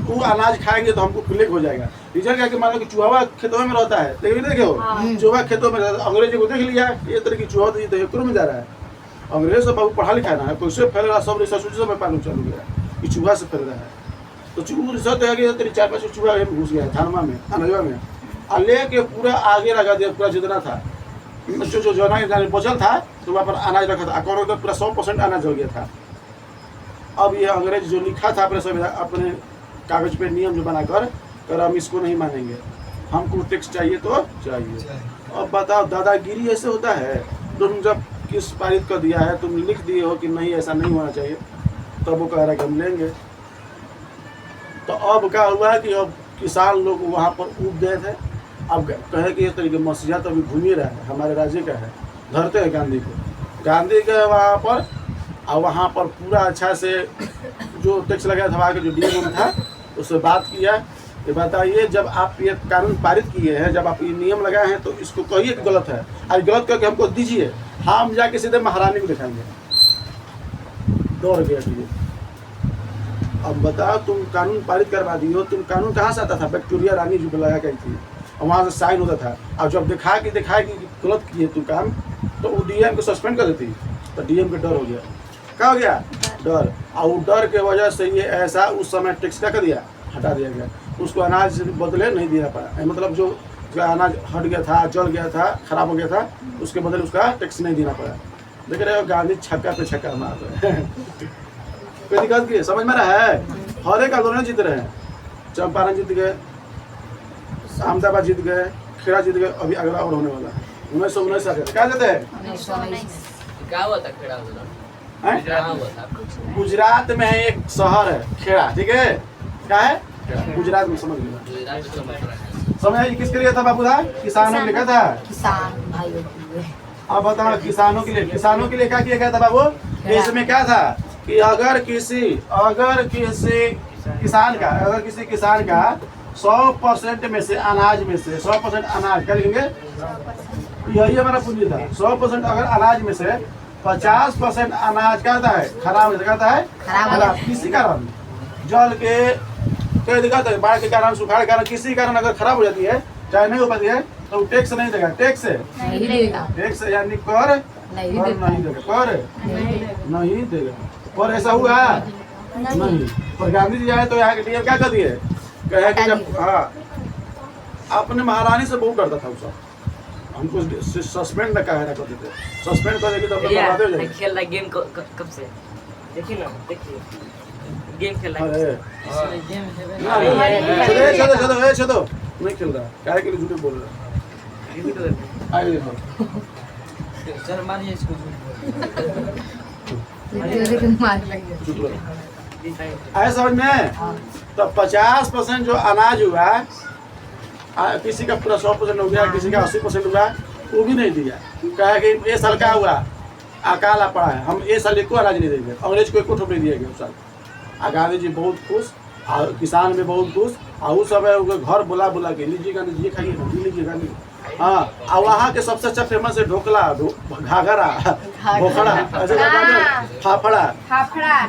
Speaker 1: वो अनाज खाएंगे तो हमको प्लेग हो जाएगा। रिजल्ट क्या कि मान लो कि चूहा खेतों में रहता है, देखे हो चूहा खेतों में रहता है, अंग्रेजों को देख लिया ये तरह की चूहा तो एकरों में जा रहा है। अंग्रेज सब बाबू पढ़ा लिखा ना है, कैसे फैल रहा, सब रिसर्च में पानी चालू गया कि चूहा से फैल रहा है। तो रिसर्च है कि 4-5 चूहा घुस गया थानमा में, अनाजवा में, और लेके पूरा आगे लगा दिया, पूरा जितना था जो बचल था तो वहाँ पर अनाज रखा था, अकाउंट में पूरा 100% अनाज हो गया था। अब ये अंग्रेज जो लिखा था अपने कागज पे नियम जो बनाकर कर हम इसको नहीं मानेंगे, हमको टैक्स चाहिए तो चाहिए। अब बताओ दादागिरी ऐसे होता है? तुम जब किस पारित कर दिया है, तुम लिख दिए हो कि नहीं ऐसा नहीं होना चाहिए, तब वो कह रहा है कि हम लेंगे। तो अब क्या हुआ कि अब किसान लोग वहाँ पर उब गए थे। अब कहे कि इस तरीके मसीहा तो अभी घूम ही रहा है, हमारे राज्य का है, धरते हैं गांधी को, गांधी के वहाँ पर, और वहाँ पर पूरा अच्छा से जो टैक्स लगाया था वहाँ के जो डीएम था उससे बात किया कि बताइए जब आप ये कानून पारित किए हैं, जब आप ये नियम लगाए हैं तो इसको कहिए कि गलत है, आज गलत करके हमको दीजिए, हम जाके सीधे महारानी को दिखाएंगे। डर गया कि अब बताओ तुम कानून पारित करवा दी हो, तुम कानून कहाँ से आता था? विक्टोरिया रानी जो लगा गई थी और वहाँ से साइन होता था, और जब दिखाए कि गलत किए तुम काम तो वो डीएम को सस्पेंड कर देती। तो डीएम का डर हो गया, क्या हो गया? डर। और डर के वजह से ये ऐसा उस समय टैक्स क्या कर दिया, हटा दिया गया, उसको अनाज बदले नहीं दिया पाया, मतलब जो अनाज हट गया था, जल गया था, खराब हो गया था, उसके बदले उसका टैक्स नहीं देना पड़ा। देख रहे हो गांधी छक्का पे छक्का मार रहे हैं। कोई दिक्कत की समझ में रहा है? हर एक आंदोलन जीत रहे हैं, चंपारण जीत गए, अहमदाबाद जीत गए, खेड़ा जीत गए, अभी अगला और होने वाला है 1919 क्या देते हैं?
Speaker 3: क्या हुआ था खेड़ा आंदोलन?
Speaker 1: गुजरात में है एक शहर है खेड़ा, ठीक है, क्या है गुजरात में, समझ समझ किसके लिए था बाबू? था किसानों ने लिखा था,
Speaker 4: किसान भाइयों के लिए।
Speaker 1: अब बताओ किसानों के लिए, किसानों के लिए क्या किया गया था बाबू? इसमें क्या था कि अगर किसी किसान का 100% में से अनाज में से 100% अनाज क्या लिखेंगे? यही हमारा पूंजी था। 100% अगर अनाज में से 50% अनाज क्या होता है? खराब होता है, खराब किसी कारण जल के कोई दिक्कत है, बाढ़ के कारण, सुखाड़ के कारण, किसी कारण अगर खराब हो जाती है, चाहे नहीं हो पाती है, तो टैक्स नहीं देगा। टैक्स यानी कर नहीं देगा, कर नहीं देगा। और ऐसा हुआ नहीं। और गांधी जी आए तो यहाँ के डीएम क्या कर दिए, कहे कि जब अपने महारानी से बहुत डरता था उस हमको सस्पेंड न कहे करते थे, सस्पेंड कर देगी तो हम लोग बर्बाद हो जाएंगे।
Speaker 3: खेल रहा गेम कब से? देखिए ना, देखिए गेम खेल रहा है।
Speaker 1: चलो नहीं खेल रहा, क्या के लिए झूठ बोल रहा है?
Speaker 3: चल मारिए इसको,
Speaker 1: आए समझ में? तो 50% जो अनाज हुआ, किसी का पूरा 100% हो गया, किसी का 80% हुआ, वो भी नहीं दिया। कहा कि ये साल क्या हुआ अकाला पड़ा है, हम ये साल एको अनाज नहीं देंगे, अंग्रेज को एको ठोप नहीं दिया गया उस साल। आ गांधी जी बहुत खुश, और किसान भी बहुत खुश, और उस समय उनके घर बुला बुला के लीजिएगा लीजिए खाइए लीजिएगा नहीं। हाँ, और वहाँ के सबसे अच्छा फेमस है ढोकला, घाघरा, बोखड़ा, ऐसे फाफड़ा,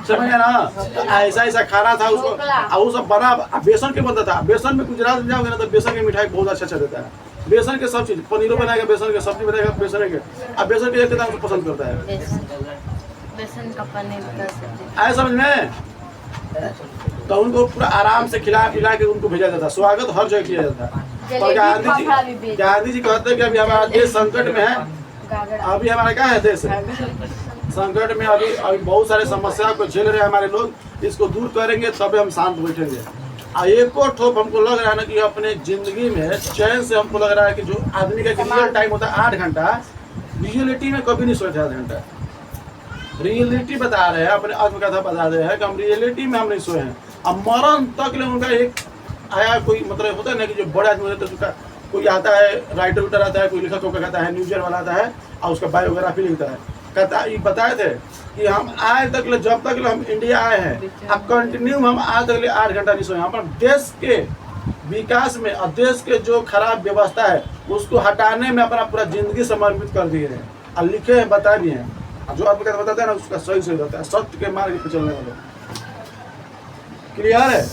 Speaker 1: समझ गए ना। तो ऐसा ऐसा खाना था उसको, और वो सब बना बेसन के बनता था। बेसन में गुजरात में जाओगे ना तो बेसन की मिठाई बहुत अच्छा देता है। बेसन के सब चीज, पनीरों बनाएगा बेसन के, सब्जी बनाएगा बेसन के, अब बेसन के कितना पसंद करता है,
Speaker 4: बेसन का पनीर का सब्जी।
Speaker 1: आए समझ में। तो उनको पूरा आराम से खिला पिला के उनको भेजा जाता, स्वागत हर जगह किया जाता। और गांधी जी कहते हैं कि अभी हमारा देश संकट में है, अभी हमारा क्या है देश संकट में, अभी बहुत सारे समस्या को झेल रहे हैं हमारे लोग, इसको दूर करेंगे तब हम शांत बैठेंगे। और एक और ठोप हमको लग रहा है ना कि अपने जिंदगी में चैन से हमको लग रहा है कि जो आदमी का रियल टाइम होता है 8 घंटा, रियलिटी में कभी नहीं सोए थे 8 घंटा। रियलिटी बता रहे हैं, अपने आत्मकथा बता रहे हैं कि हम रियलिटी में हम नहीं सोए हैं। अब मरण तक ले उनका एक आया कोई मतलब होता है ना कि जो बड़े आदमी होते हैं उसका कोई आता है, राइटर उटर आता है, कोई लेखक होकर कहता है, न्यूजर वाला आता है और उसका बायोग्राफी लिखता है, कहता ये बताए थे कि हम आए तक ले, जब तक ले हम इंडिया आए हैं, अब कंटिन्यू हम आज तक ले 8 घंटा नहीं सोए। हम देश के विकास में और देश के जो खराब व्यवस्था है उसको हटाने में अपना पूरा जिंदगी समर्पित कर दिए हैं, और लिखे हैं, बता भी हैं। जो आप बताते हैं ना उसका सही सही रहता है, सत्य के मार्ग पे चलने वाले। क्लियर है?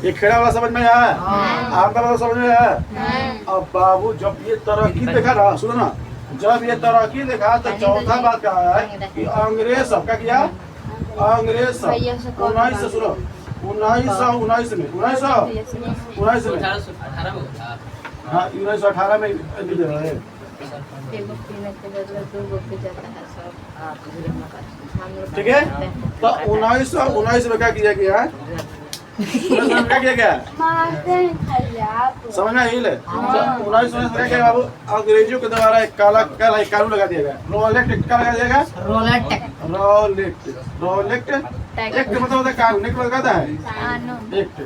Speaker 1: ये खेड़ा वाला समझ में आया, आपका वाला समझ में आया। अब बाबू जब ये तरक्की देखा ना, सुनो ना, जब ये तरक्की देखा तो चौथा बात क्या है कि अंग्रेज सबका किया, अंग्रेज सब 1919 में 1918 में ठीक है। तो 1919 में क्या किया गया, क्या किया गया समझ में हिल है। 1919 में क्या बाबू, अंग्रेजों के द्वारा एक काला कानून लगा दिया गया, रोलेट एक्ट। क्या लगा दिया गया? रोलेट एक्ट मतलब होता है कानून, एक्ट मतलब कहता है एक्ट।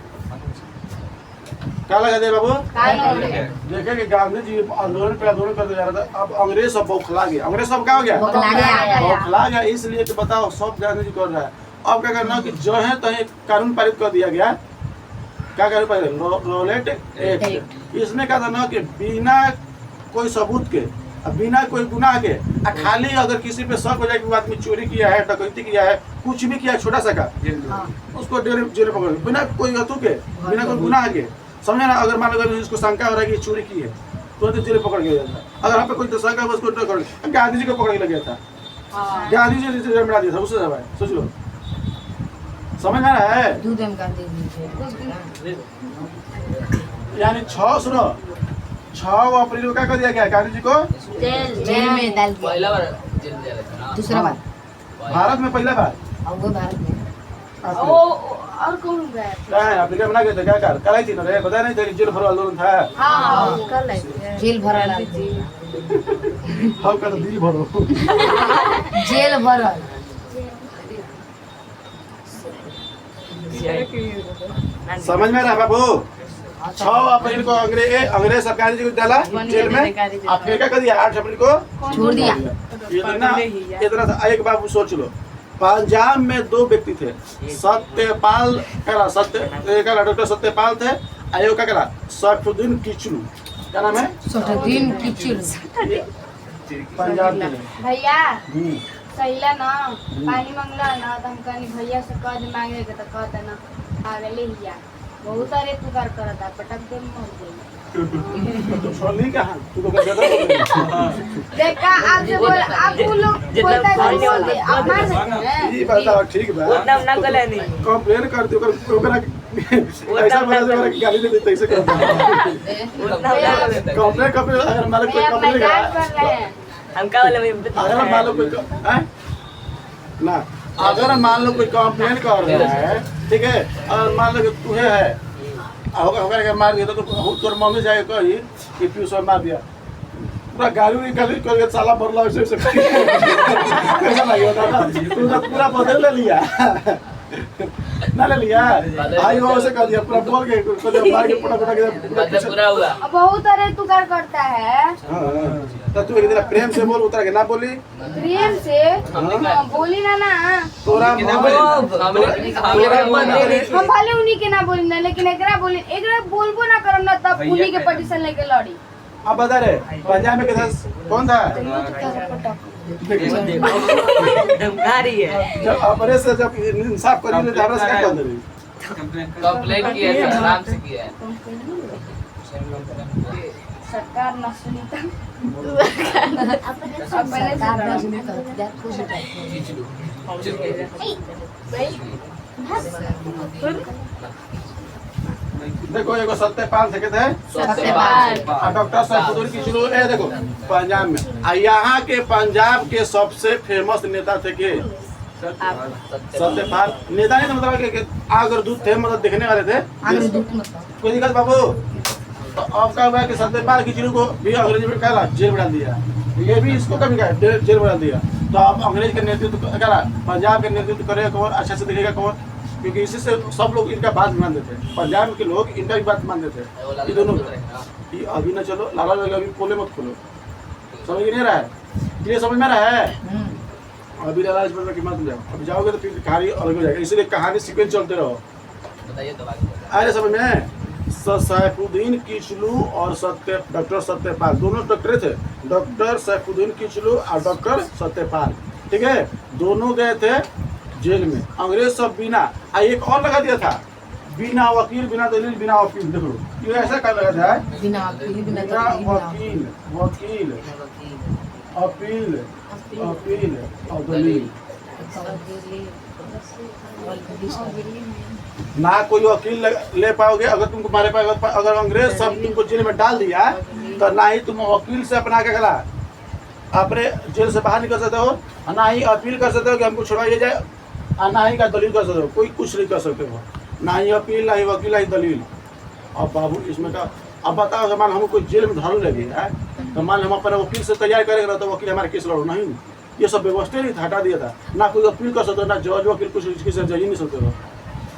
Speaker 1: क्या लगा दिया बाबू? देखे कि गांधी जी आंदोलन पे आंदोलन करते जा रहा था, अब अंग्रेज सब बौखला गया। अंग्रेज सब क्या हो गया? बौखला गया। इसलिए कि बताओ सब गांधी जी कर रहा है। अब क्या करना कि जो है तो कानून पारित कर दिया गया। क्या कानून पारित? Rowlatt act. इसमें क्या था ना कि बिना कोई सबूत के, बिना कोई गुनाह के, खाली अगर किसी पे शक हो जाए कि वो आदमी चोरी किया है, डकैती किया है, कुछ भी किया छोटा सा का, उसको जेल पकड़, बिना कोई हतू के, बिना कोई गुनाह के, समझे ना। अगर मान लो इसको शंका हो रहा है कि चोरी की है तो जेल पकड़ गया जाता है। अगर यहाँ पे कोई शंका है उसको पकड़, गांधी जी को पकड़ के लग गया था, गांधी जी जेल में दिया था उससे। भाई सोच लो, समझ में आ रहा है? यानी 6 अप्रैल को क्या कर दिया गया गांधी जी को?
Speaker 4: जेल में डाल दिया।
Speaker 3: पहला बार जेल दिया था ना,
Speaker 4: दूसरा बार
Speaker 1: भारत में पहला बार।
Speaker 4: और वो भारत में
Speaker 2: और कौन गया?
Speaker 1: क्या है अफ्रीका में ना गए थे? क्या कर आई थी ना रे, पता नहीं था कि जेल भरो आंदोलन था।
Speaker 2: हाँ कर ले
Speaker 4: जेल भरल
Speaker 1: हम कहते दिल भरो
Speaker 4: जेल भरल।
Speaker 1: समझ में रहा बाबू? 6 अप्रैल को अंग्रेज सरकार जी को डाला जेल में, अफ्रीका कर दिया 8 अप्रैल को
Speaker 4: छोड़ दिया।
Speaker 1: इतना था। एक बाबू सोच लो, पंजाब में 2 व्यक्ति थे, सत्यपाल डॉक्टर सत्यपाल थे, आयोग का करा सैफुद्दीन किचलू। क्या नाम है?
Speaker 4: सैफुद्दीन किचलू।
Speaker 1: पंजाब में
Speaker 2: भैया सहीला ना पानी मांगला ना तो हम कहनी भैया से कह दे मांगे के तो कहता ना पागले हिया बहुत सारे पुकार करता पटक दे मर गई।
Speaker 1: तो छोड़ ली कहां तू तो कर देता।
Speaker 2: देखा आप जो बोल आप लोग बोलता है बोल दे आप मार सकते हैं।
Speaker 1: ये बताओ ठीक बा,
Speaker 3: उतना ना गले नहीं
Speaker 1: कंप्लेन कर दो ओकरा ऐसा बोला जो गाली दे देते ऐसे करता कंप्लेन अगर मालिक कोई कंप्लेन
Speaker 2: कर रहे हैं
Speaker 3: हम क्या बोले
Speaker 1: अगर मान लो कोई ना, अगर मान लो कोई कंप्लेन कर रहा है, ठीक है, और मान लो कि तुम्हें है अगर मार दिया तो तोर मम्मी जाके कही कि तू सब मार दिया, पूरा गाली निकाली कर साला बरला ऐसे कैसा लगेगा? तू तो पूरा बदल ले लिया। ना ले लिया आई वो से कर दिया पूरा बोल के को जब मार के पटा के
Speaker 3: मतलब पूरा हुआ
Speaker 2: बहुत अरे तू कर करता है।
Speaker 1: तो तू एक दिन प्रेम से बोल उतर के ना बोली
Speaker 2: प्रेम से बोली ना
Speaker 1: तोरा
Speaker 2: हम भले उन्हीं के ना बोली ना, लेकिन एकरा बोलबो ना करम ना तब उन्हीं के पटिशन लेके लड़ी।
Speaker 1: अब बता रे पंजाब में किधर कौन था
Speaker 3: धमकारी है
Speaker 1: जब अपने से जब इंसाफ करी तो हमरा से क्या कर दे
Speaker 3: कंप्लेंट किया है आराम से किया है
Speaker 2: सरकार ना सुनी तो
Speaker 4: सरकार ना सुनी तो जा कुछ
Speaker 1: देखो एगो सत्यपाल थे कहते हैं
Speaker 2: सत्यपाल
Speaker 1: डॉक्टर सैफुद्दीन की शुरू है देखो पंजाब में यहाँ के पंजाब के सबसे फेमस नेता थे के सत्यपाल नेता नहीं तो मतलब कि आगर दूध थे मतलब देखने वाले थे
Speaker 4: आगे दूत मत
Speaker 1: कोई दिक्कत बाबू तो अब क्या हुआ कि सत्यपाल किचलू को भी अंग्रेजी में कहला जेल में डाल दिया ये भी इसको कभी कहा जेल में डाल दिया तो अब अंग्रेज के नेतृत्व कहला पंजाब के नेतृत्व करेगा कौन अच्छा से देखेगा कौन क्योंकि इसी से सब लोग इनका बात मानते थे पंजाब के लोग इनका भी बात मानते थे ये दोनों ये अभी ना चलो लाला लगा अभी पोले मत खोलो समझ नहीं रहा है ये समझ में रहा है अभी लाला लाजपत की मत जाओ अभी जाओगे तो फिर कहानी अलग हो जाएगा इसलिए कहानी सीक्वेंस चलते रहो
Speaker 3: बताइए तो बात
Speaker 1: अरे समझ में सैफुद्दीन किचलू और डॉक्टर सत्यपाल दोनों डॉक्टर थे डॉक्टर सैफुद्दीन किचलू और डॉक्टर सत्यपाल ठीक है दोनों गए थे जेल में अंग्रेज सब बिना एक और लगा दिया था बिना वकील बिना दलील बिना वकील देखो ये ऐसा कर लगा था
Speaker 4: बिना वकील बिना
Speaker 1: वकील वकील अपील अपील और दलील ना कोई वकील ले पाओगे अगर तुमको मारे पाएगा अगर अंग्रेज सब तुमको जेल में डाल दिया तो ना ही तुम वकील से अपना के गला अपने जेल से बाहर निकल सकते हो ना ही अपील कर सकते हो कि हमको छुड़वाइए जाए और ना ही का दलील कर सकते हो कोई कुछ नहीं कर सकते हो ना ही अपील ना ही वकील ना ही दलील। अब बाबू इसमें का अब बताओ अगर मान हम कोई जेल में धरने लगे है तो मान हम अपने वकील से तैयार करेंगे ना तो वकील हमारे केस लड़ो नहीं ये सब व्यवस्था नहीं था हटा दिया था ना कोई अपील कर सकते हो ना जज वकील कुछ किसी से जा ही नहीं सकते हो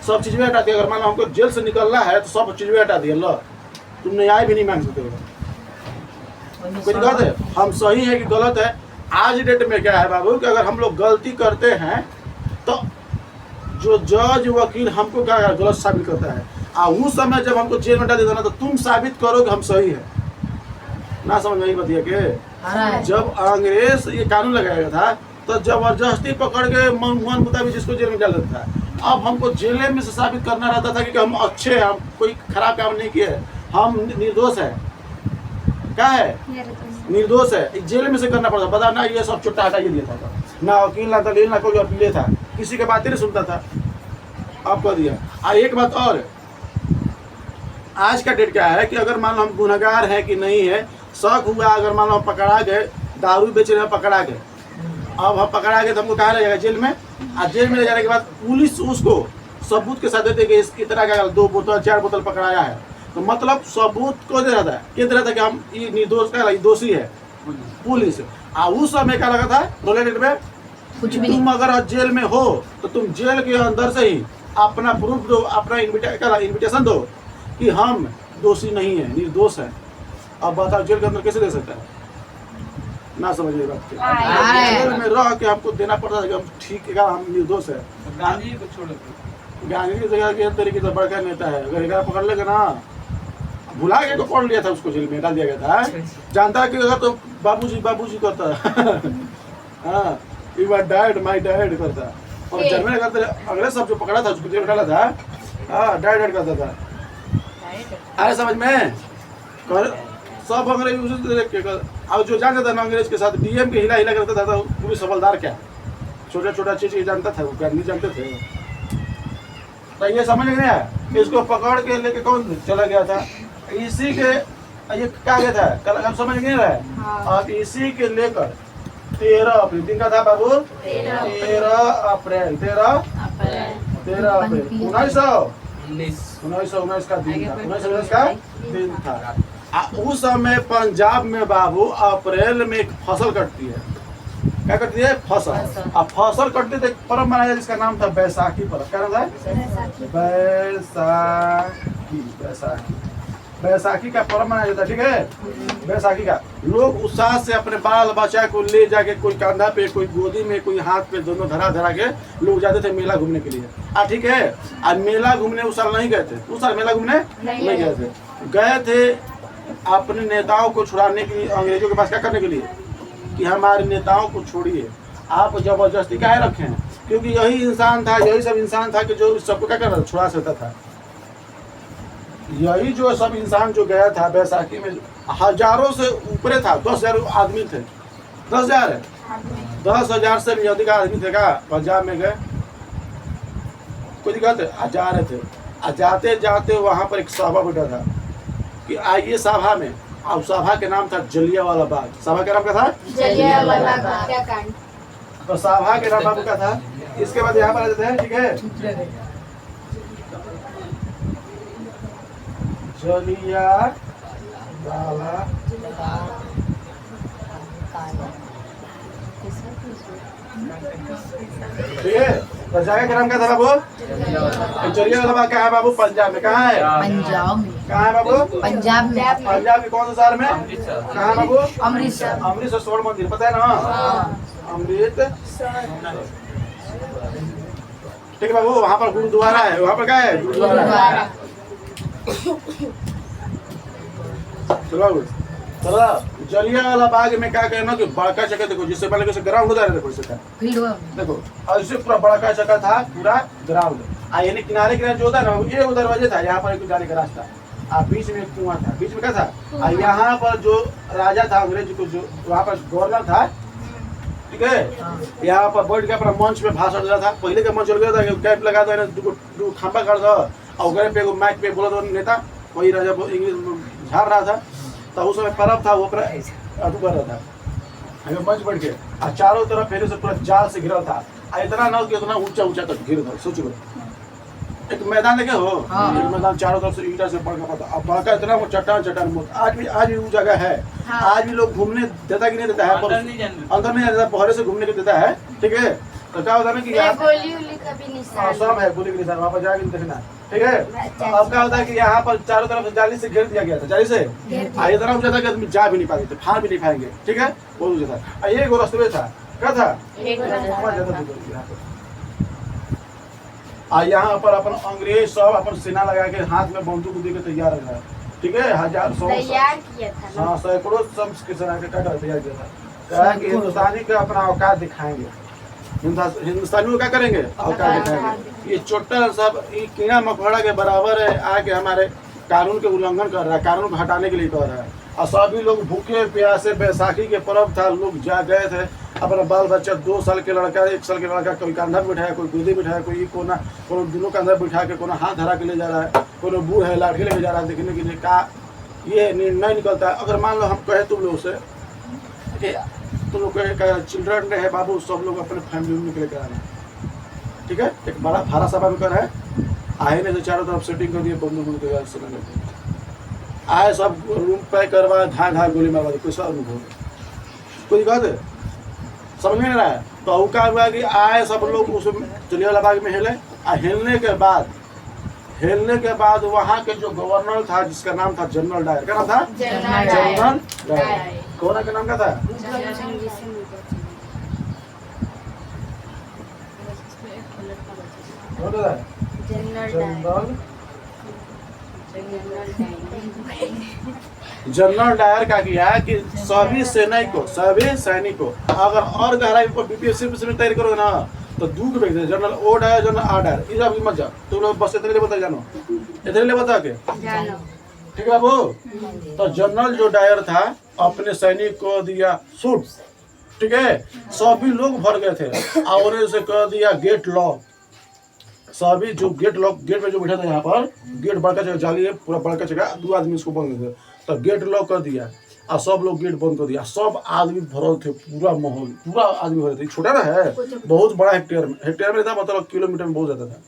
Speaker 1: सब चीज़ हटा दिया अगर मान लो हमको जेल से निकलना है तो सब चीज़ हटा दिया लो तुम न्याय भी नहीं मांग सकते हो कोई दिक्कत है हम सही है कि गलत है आज डेट में क्या है बाबू कि अगर हम लोग गलती करते हैं तो जो जज वकील हमको क्या गलत साबित करता है उस समय जब हमको जेल में डाल देता ना तो तुम साबित करो कि हम सही है ना समझ में बतिया के जब अंग्रेज ये कानून लगाया था तो जबरदस्ती पकड़ के मन मुताबिक जिसको जेल में डाल देता था अब हमको जेल में से साबित करना रहता था कि हम अच्छे हैं हम कोई खराब काम नहीं किए हम निर्दोष है क्या है निर्दोष है जेल में से करना पड़ता पता ना ये सब चुट्टा हटा दिया था ना वकील ना दलील ना कोई अपील था किसी की बात ही नहीं सुनता था अब कर दिया एक बात और आज का डेट क्या है कि अगर मान लो हम गुनहगार है कि नहीं है शक हुआ अगर मान लो हम पकड़ा गए दारू बेच रहे हैं पकड़ा गए अब हम पकड़ा गए तो हमको कहाँ ले जाएगा जेल में और जेल में ले जाने के बाद पुलिस उसको सबूत के साथ देते कि इस तरह का 2 बोतल 4 बोतल पकड़ाया है तो मतलब सबूत को दे रहा था ये दे रहा था कि हम ये निर्दोष का दोषी है पुलिस उस समय क्या लगा था रोले डेट में
Speaker 4: कुछ भी
Speaker 1: तुम अगर जेल में हो तो तुम जेल के अंदर से ही अपना प्रूफ दो अपना इन्विटेशन दो कि हम दोषी नहीं है निर्दोष है अब बताओ जेल के अंदर कैसे दे सकता है ना समझिए बात जेल में रह के हमको देना पड़ता था कि हम ठीक है हम निर्दोष है
Speaker 3: गांधी को छोड़
Speaker 1: गांधी की जगह के तरीके से बड़का नेता है अगर एक पकड़ लेगा ना भुला के तो पकड़ लिया था उसको जेल में डाल दिया गया था जानता है कि अगर तो बाबूजी करता हाँ डैड माय डैड करता और जर्मनी करते अगले सब जो पकड़ा था उसको जेल में डाला था हाँ डैड करता था अरे समझ में कर सब अंग्रेज उसे देख के अब जो जानता था ना अंग्रेज के साथ डीएम के हिला करता था तो पूरी सबलदार क्या छोटा छोटा चीज जानता था वो नहीं जानते थे तो ये समझ नहीं आया इसको पकड़ के लेके कौन चला गया था इसी के ये क्या गया था कल हम समझ नहीं रहा अब इसी के लेकर 13 अप्रैल दिन का था बाबू 13 अप्रैल 1919 का दिन था 1919 का दिन था उस समय पंजाब में बाबू अप्रैल में एक फसल कटती है क्या करती है? फसल। अब फसल कटते थे पर्व मनाया जिसका नाम था बैसाखी पर्व। क्या नाम था? बैसाखी। बैसाखी बैसाखी का पर्व मनाया जाता है, ठीक है। बैसाखी का लोग उत्साह से अपने बाल बच्चा को ले जाके कोई कंधा पे, कोई गोदी में, कोई हाथ पे, दोनों धरा धरा के लोग जाते थे मेला घूमने के लिए। ठीक है। आज मेला घूमने उस साल नहीं गए थे, उस साल मेला घूमने नहीं गए थे, गए थे अपने नेताओं को छुड़ाने के लिए, अंग्रेजों के पास क्या करने के लिए कि हमारे नेताओं को छोड़िए, आप जबरदस्ती काहे रखे हैं, क्योंकि यही इंसान था, यही सब इंसान था कि जो सबको क्या कर रहा था, छुड़ा सकता था। यही जो सब इंसान जो गया था बैसाखी में, हजारों से ऊपर था, 10,000 आदमी थे। 10,000 है, 10,000 से भी अधिक आदमी थे का पंजाब में गए। कोई दिक्कत है? जा रहे थे, जाते जाते वहां पर एक सभा बैठा था कि आइए सभा में। अब सभा के नाम था जलियांवाला बाग। सभा का नाम क्या था?
Speaker 2: जलियांवाला हत्याकांड।
Speaker 1: तो सभा के नाम बाबू का था। इसके बाद यहाँ पर आ जाते हैं, ठीक है। जलियांवाला ठीक है। तो जगह का नाम क्या था बाबू? जलियांवाला बाग कहाँ है बाबू? पंजाब में। कहाँ है?
Speaker 4: पंजाब में।
Speaker 1: कहाँ है बाबू?
Speaker 4: पंजाब में।
Speaker 1: पंजाब के कौन सा शहर में? कहाँ है बाबू?
Speaker 4: अमृतसर।
Speaker 1: अमृतसर स्वर्ण मंदिर, पता है ना? अमृतसर, ठीक है बाबू। वहाँ पर गुरुद्वारा है, वहाँ पर क्या है? गुरुद्वारा। चलो बाबू, चलो। जलियांवाला बाग में क्या कहना कि बड़का चक्कर देखो, जिससे पहले कैसे ग्राउंड होता है, देखो देखो ऐसे पूरा बड़का चक्कर था, पूरा ग्राउंड। यानी किनारे किनारे जो होता है ना, एक दरवाजे था, यहाँ पर एक जाने का रास्ता, बीच में एक कुआं था। बीच में क्या था? यहाँ पर जो राजा था अंग्रेज को, जो वहाँ पर गवर्नर था, ठीक है, यहाँ पर बैठ के अपना मंच में भाषण दे रहा था। पहले का मंच चल गया था, कैंप लगा दो, दो खंबा कर दो, और गए पे माइक पे बोला दो नेता, वही राजा इंग्लिश झाड़ रहा था। तो उस समय पर्व था, वो कर रहा था मंच बैठ के, और चारों तरफ पहले से पूरा जाल से घिरा था। इतना ना कि इतना ऊंचा ऊंचा तक घिर था। सोचो एक मैदान देखे हो, एक मैदान चारों तरफ से ईंटा से पड़ गया था। अब बड़का इतना वो चट्टान मोट। आज भी वो जगह है। आज भी लोग घूमने देता कि नहीं देता है? अंदर नहीं देता, पहले से घूमने को देता है, ठीक है। तो क्या होता है ना कि यहाँ
Speaker 2: गोली उली का भी निशान
Speaker 1: सब है, गोली के निशान, वहाँ पर जाके देखना, ठीक है। अब क्या होता है कि यहाँ पर चारों तरफ से जाली से घेर दिया गया था, जाली से। इतना ऊंचा था कि आदमी जा भी नहीं पाते थे, फाड़ भी नहीं पाएंगे, ठीक है। बहुत ऊंचा था। ये रास्ते था, क्या था? यहाँ पर अपन अंग्रेज सब अपन सेना लगा के हाथ में बंदूक देके तैयार रखा है, ठीक है।
Speaker 2: तैयार किया था,
Speaker 1: हाँ, सैकड़ों सब सेना के तैयार किया था। कहा कि हिंदुस्तानी का अपना औकात दिखाएंगे, हिंदुस्तानी को क्या करेंगे? औकात दिखाएंगे। ये चोटा सब ये कीड़ा मकोड़ा के बराबर है, आके हमारे कानून के उल्लंघन कर रहा है, कानून को हटाने के लिए कर रहा है। और सभी लोग भूखे प्यासे, बैसाखी के पर्व था, लोग जा गए थे अपना बाल बच्चा, 2 साल के लड़का, 1 साल के लड़का, कोई कंधा पे बिठाया, कोई गोदी बिठाया, कोई कोना, कोई दोनों कंधा बिठा के, कोई हाथ धरा के ले जा रहा है, कोई बूढ़ है लाठी लेके जा रहा है देखने के लिए। का ये निर्णय निकलता है। अगर मान लो हम कहे तुम लोग से कि तुम लोग कहे चिल्ड्रन डे है बाबू, सब लोग अपने फैमिली में निकले कर रहे हैं, ठीक है। एक बड़ा भारा सभा में कर है, आए ने चारों तरफ सेटिंग कर दिए, बंदूक आए, सब रूम पैक करवा, धार गोली मारवा दी, कोई सब अनुभव कोई दिक्कत है? समझ में नहीं रहा है? तो क्या हुआ कि आए सब लोग उस जलियांवाला बाग में हिले। हिलने के बाद वहाँ के जो गवर्नर था, जिसका नाम था जनरल डायर, क्या नाम था? General Dyer. कौन का नाम क्या था? जनरल डायर का किया कि सभी सैनिकों अगर और गहराई पर बीपीएससी में तैयारी करोगे ना, तो 2 के व्यक्ति, जनरल ओ डायर, जनरल आ डायर, इधर मत जाओ तुम लोग, बस इतने बता जानो, इतने बता के जानो, ठीक है बाबू। तो जनरल जो डायर था अपने सैनिक को दिया सूट, ठीक है। सभी लोग भर गए थे और उन्हें से कर दिया गेट लॉक। सभी जो गेट में जो बैठा था, यहाँ पर गेट बड़का जगह जाली है, पूरा बड़का जगह, 2 आदमी इसको बंद कर, तो गेट लॉक कर दिया और सब लोग गेट बंद कर दिया। सब आदमी भरल थे, पूरा माहौल, पूरा आदमी भरे थे। छोटा ना है, बहुत बड़ा हेक्टेयर में था, मतलब किलोमीटर में बहुत ज्यादा था।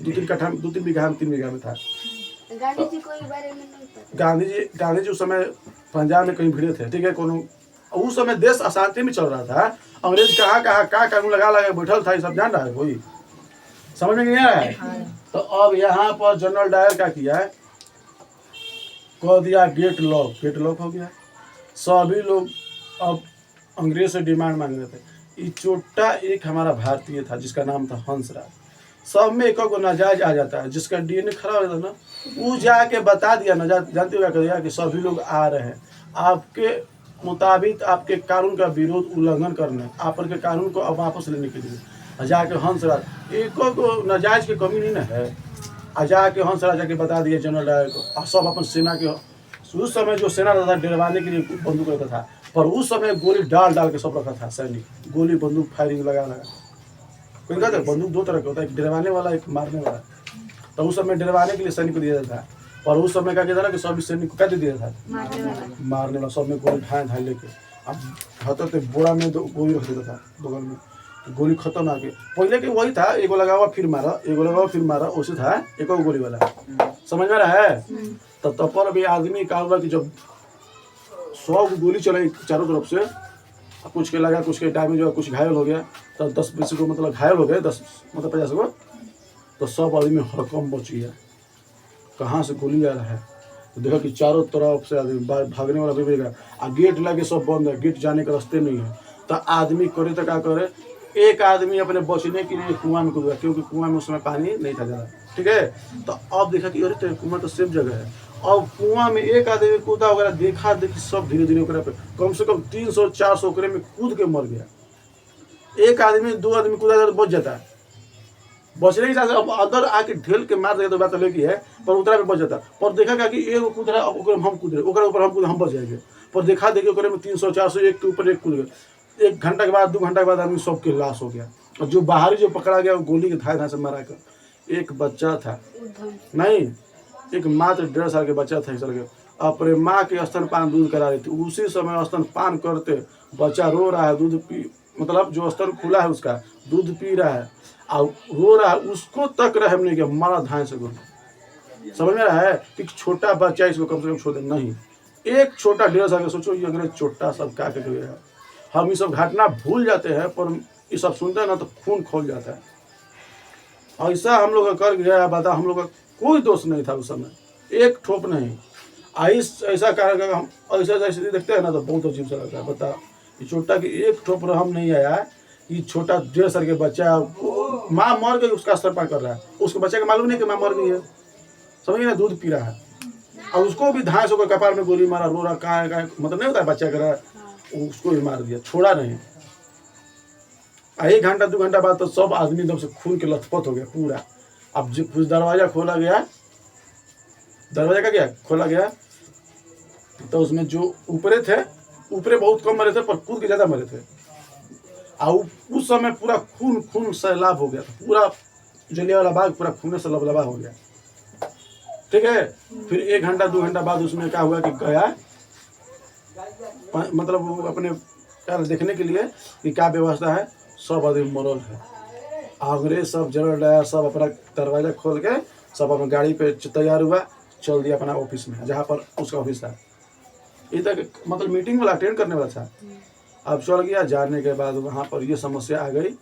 Speaker 1: 2-3 कट्ठा, 2-3 बीघा में, 3 बीघा में था।
Speaker 2: गांधी जी को बारे में नहीं पता।
Speaker 1: गांधी जी उस समय पंजाब में कहीं भिड़े थे, ठीक है। कोनो उस समय देश अशांति में चल रहा था, अंग्रेज कहाँ कहाँ क्या कानून लगा लगा बैठल था, ये सब जान रहा है कोई, समझ में नहीं आ रहा है। तो अब यहाँ पर जनरल डायर क्या किया है, कह दिया गेट लॉक हो गया। सभी लोग अब अंग्रेज से डिमांड मांग रहे थे। ये चोट्टा एक हमारा भारतीय था जिसका नाम था हंसराज। सब में एक को नाजायज आ जाता है, जिसका डीएनए खराब हो जाता है ना, वो जाके बता दिया ना, जानते हो क्या कर दिया कि सभी लोग आ रहे हैं आपके मुताबिक, आपके कानून का विरोध उल्लंघन करने, आपके कानून को अब वापस लेने के लिए। जाके हंसराज एक को नाजायज की कमी नहीं ना है, जाके हंसराज जाके बता दिया जनरल डायर को। और सब अपन सेना के, उस समय जो सेना रहता था डरवाने के लिए बंदूक रहता था, पर उस समय गोली डाल के सब रखा था सैनिक, गोली बंदूक फायरिंग लगा कोई कहता है बंदूक दो तरह का होता है, एक डरवाने वाला एक मारने वाला। तो उस समय डरवाने के लिए सैनिक को दिया जाता था, और उस समय क्या कहता था कि सभी सैनिक को क्या दे दिया था, मारने वाला। सब में गोली ढाई लेके अब हतर तो बोरा में गोली रख देता था बगल में, तो गोली खत्म आके पहले के वही था, एगो लगा हुआ फिर मारा, एगो लगा हुआ फिर मारा, वैसे था एक गोली वाला, समझ में रहा है। तो तब पर भी आदमी का हुआ कि जब 100 गोली चलाई चारों तरफ से, कुछ के लगा, कुछ के डैमेज हुआ, कुछ घायल हो गया, तो 10-20 को मतलब घायल हो गए, 10 मतलब 50 को, तो सब आदमी हड़कम बच गया। कहाँ से गोली आ रहा है, तो देखा कि चारों तरफ से आदमी भागने वाला भी गया, और गेट लगे सब बंद है, गेट जाने का रास्ते नहीं है। तो आदमी करे तो क्या करे, एक आदमी अपने बचने के लिए कुआं में कूद गया, क्योंकि कुआं में उस समय पानी नहीं था ज़्यादा, ठीक है। तो अब देखा कि अरे तो कुआं तो सेफ जगह है, और कुआं में एक आदमी कूदा वगैरह, देखा देखी सब धीरे धीरे पे कम से कम 300-400 ओकरे में कूद के मर गया। एक आदमी 2 आदमी कूदा तो बच जाता है, बचने के साथ अब अंदर आके ढेल के मार देगा तो बात अलग ही है, पर उतरा में बच जाता। पर देखा क्या कि एक कूद रहा है, अब हम कूद रहे, ओकरा ऊपर हम कूद, हम बच जाएंगे। पर देखा देखिए ओकरे में 300-400 एक के ऊपर एक कूद गए। 1 घंटा के बाद 2 घंटा के बाद आदमी सबके लाश हो गया, और जो बाहरी जो पकड़ा गया वो गोली के धाए से मारा कर। एक बच्चा था, नहीं एक मात्र 1.5 साल के बच्चा था, सर अपने माँ के स्तनपान दूध करा रही थी। उसी समय स्तनपान करते बच्चा रो रहा है, दूध पी, मतलब जो स्तन खुला है उसका दूध पी रहा है और रो रहा है, उसको तक रहम नहीं किया, मारा धाए से गोली। समझ में रहा है कि छोटा बच्चा इसको कम से कम छोड़ दे, नहीं एक छोटा 1.5 साल का, सोचो ये अंग्रेज छोटा सब क्या करेगा। हम ये सब घटना भूल जाते हैं, पर ये सब सुनते हैं ना तो खून खोल जाता है। ऐसा हम लोग कर गया, बता हम लोग का कोई दोष नहीं था उस समय, एक ठोप नहीं। ऐसा कारण हम ऐसा स्थिति देखते हैं ना तो बहुत अजीब सा लगता है। बता ये छोटा कि एक ठोप रहम नहीं आया, ये छोटा 1.5 साल के बच्चा, माँ मर गई उसका स्तनपान कर रहा है, उसके बच्चे को मालूम नहीं कि माँ मर गई है, समझिए ना, दूध पी रहा है, और उसको भी धांस होकर कपार में गोली मारा, रो रहा कहाँ मतलब नहीं होता है बच्चा कर रहा है, उसको भी मार दिया, छोड़ा नहीं। 1 घंटा 2 घंटा बाद तो सब आदमी एकदम से खून के लथपथ हो गया पूरा। अब जब कुछ दरवाजा खोला गया, दरवाजा का क्या खोला गया, तो उसमें जो ऊपरे थे, ऊपरे बहुत कम मरे थे, पर कूद के ज़्यादा मरे थे। और उस समय पूरा खून सैलाब हो गया था, पूरा जलियांवाला बाग पूरा खून से लबलबा हो गया, ठीक है। फिर 1 घंटा 2 घंटा बाद उसमें क्या हुआ कि गया, मतलब वो अपने देखने के लिए कि क्या व्यवस्था है, सब आदमी मरल है। अंग्रेज सब जनरल डायर सब अपना दरवाजा खोल के सब अपने गाड़ी पे तैयार हुआ, चल दिया अपना ऑफिस में, जहाँ पर उसका ऑफिस था। इधर मतलब मीटिंग वाला अटेंड करने वाला था। अब चल गया, जाने के बाद वहाँ पर ये समस्या आ गई,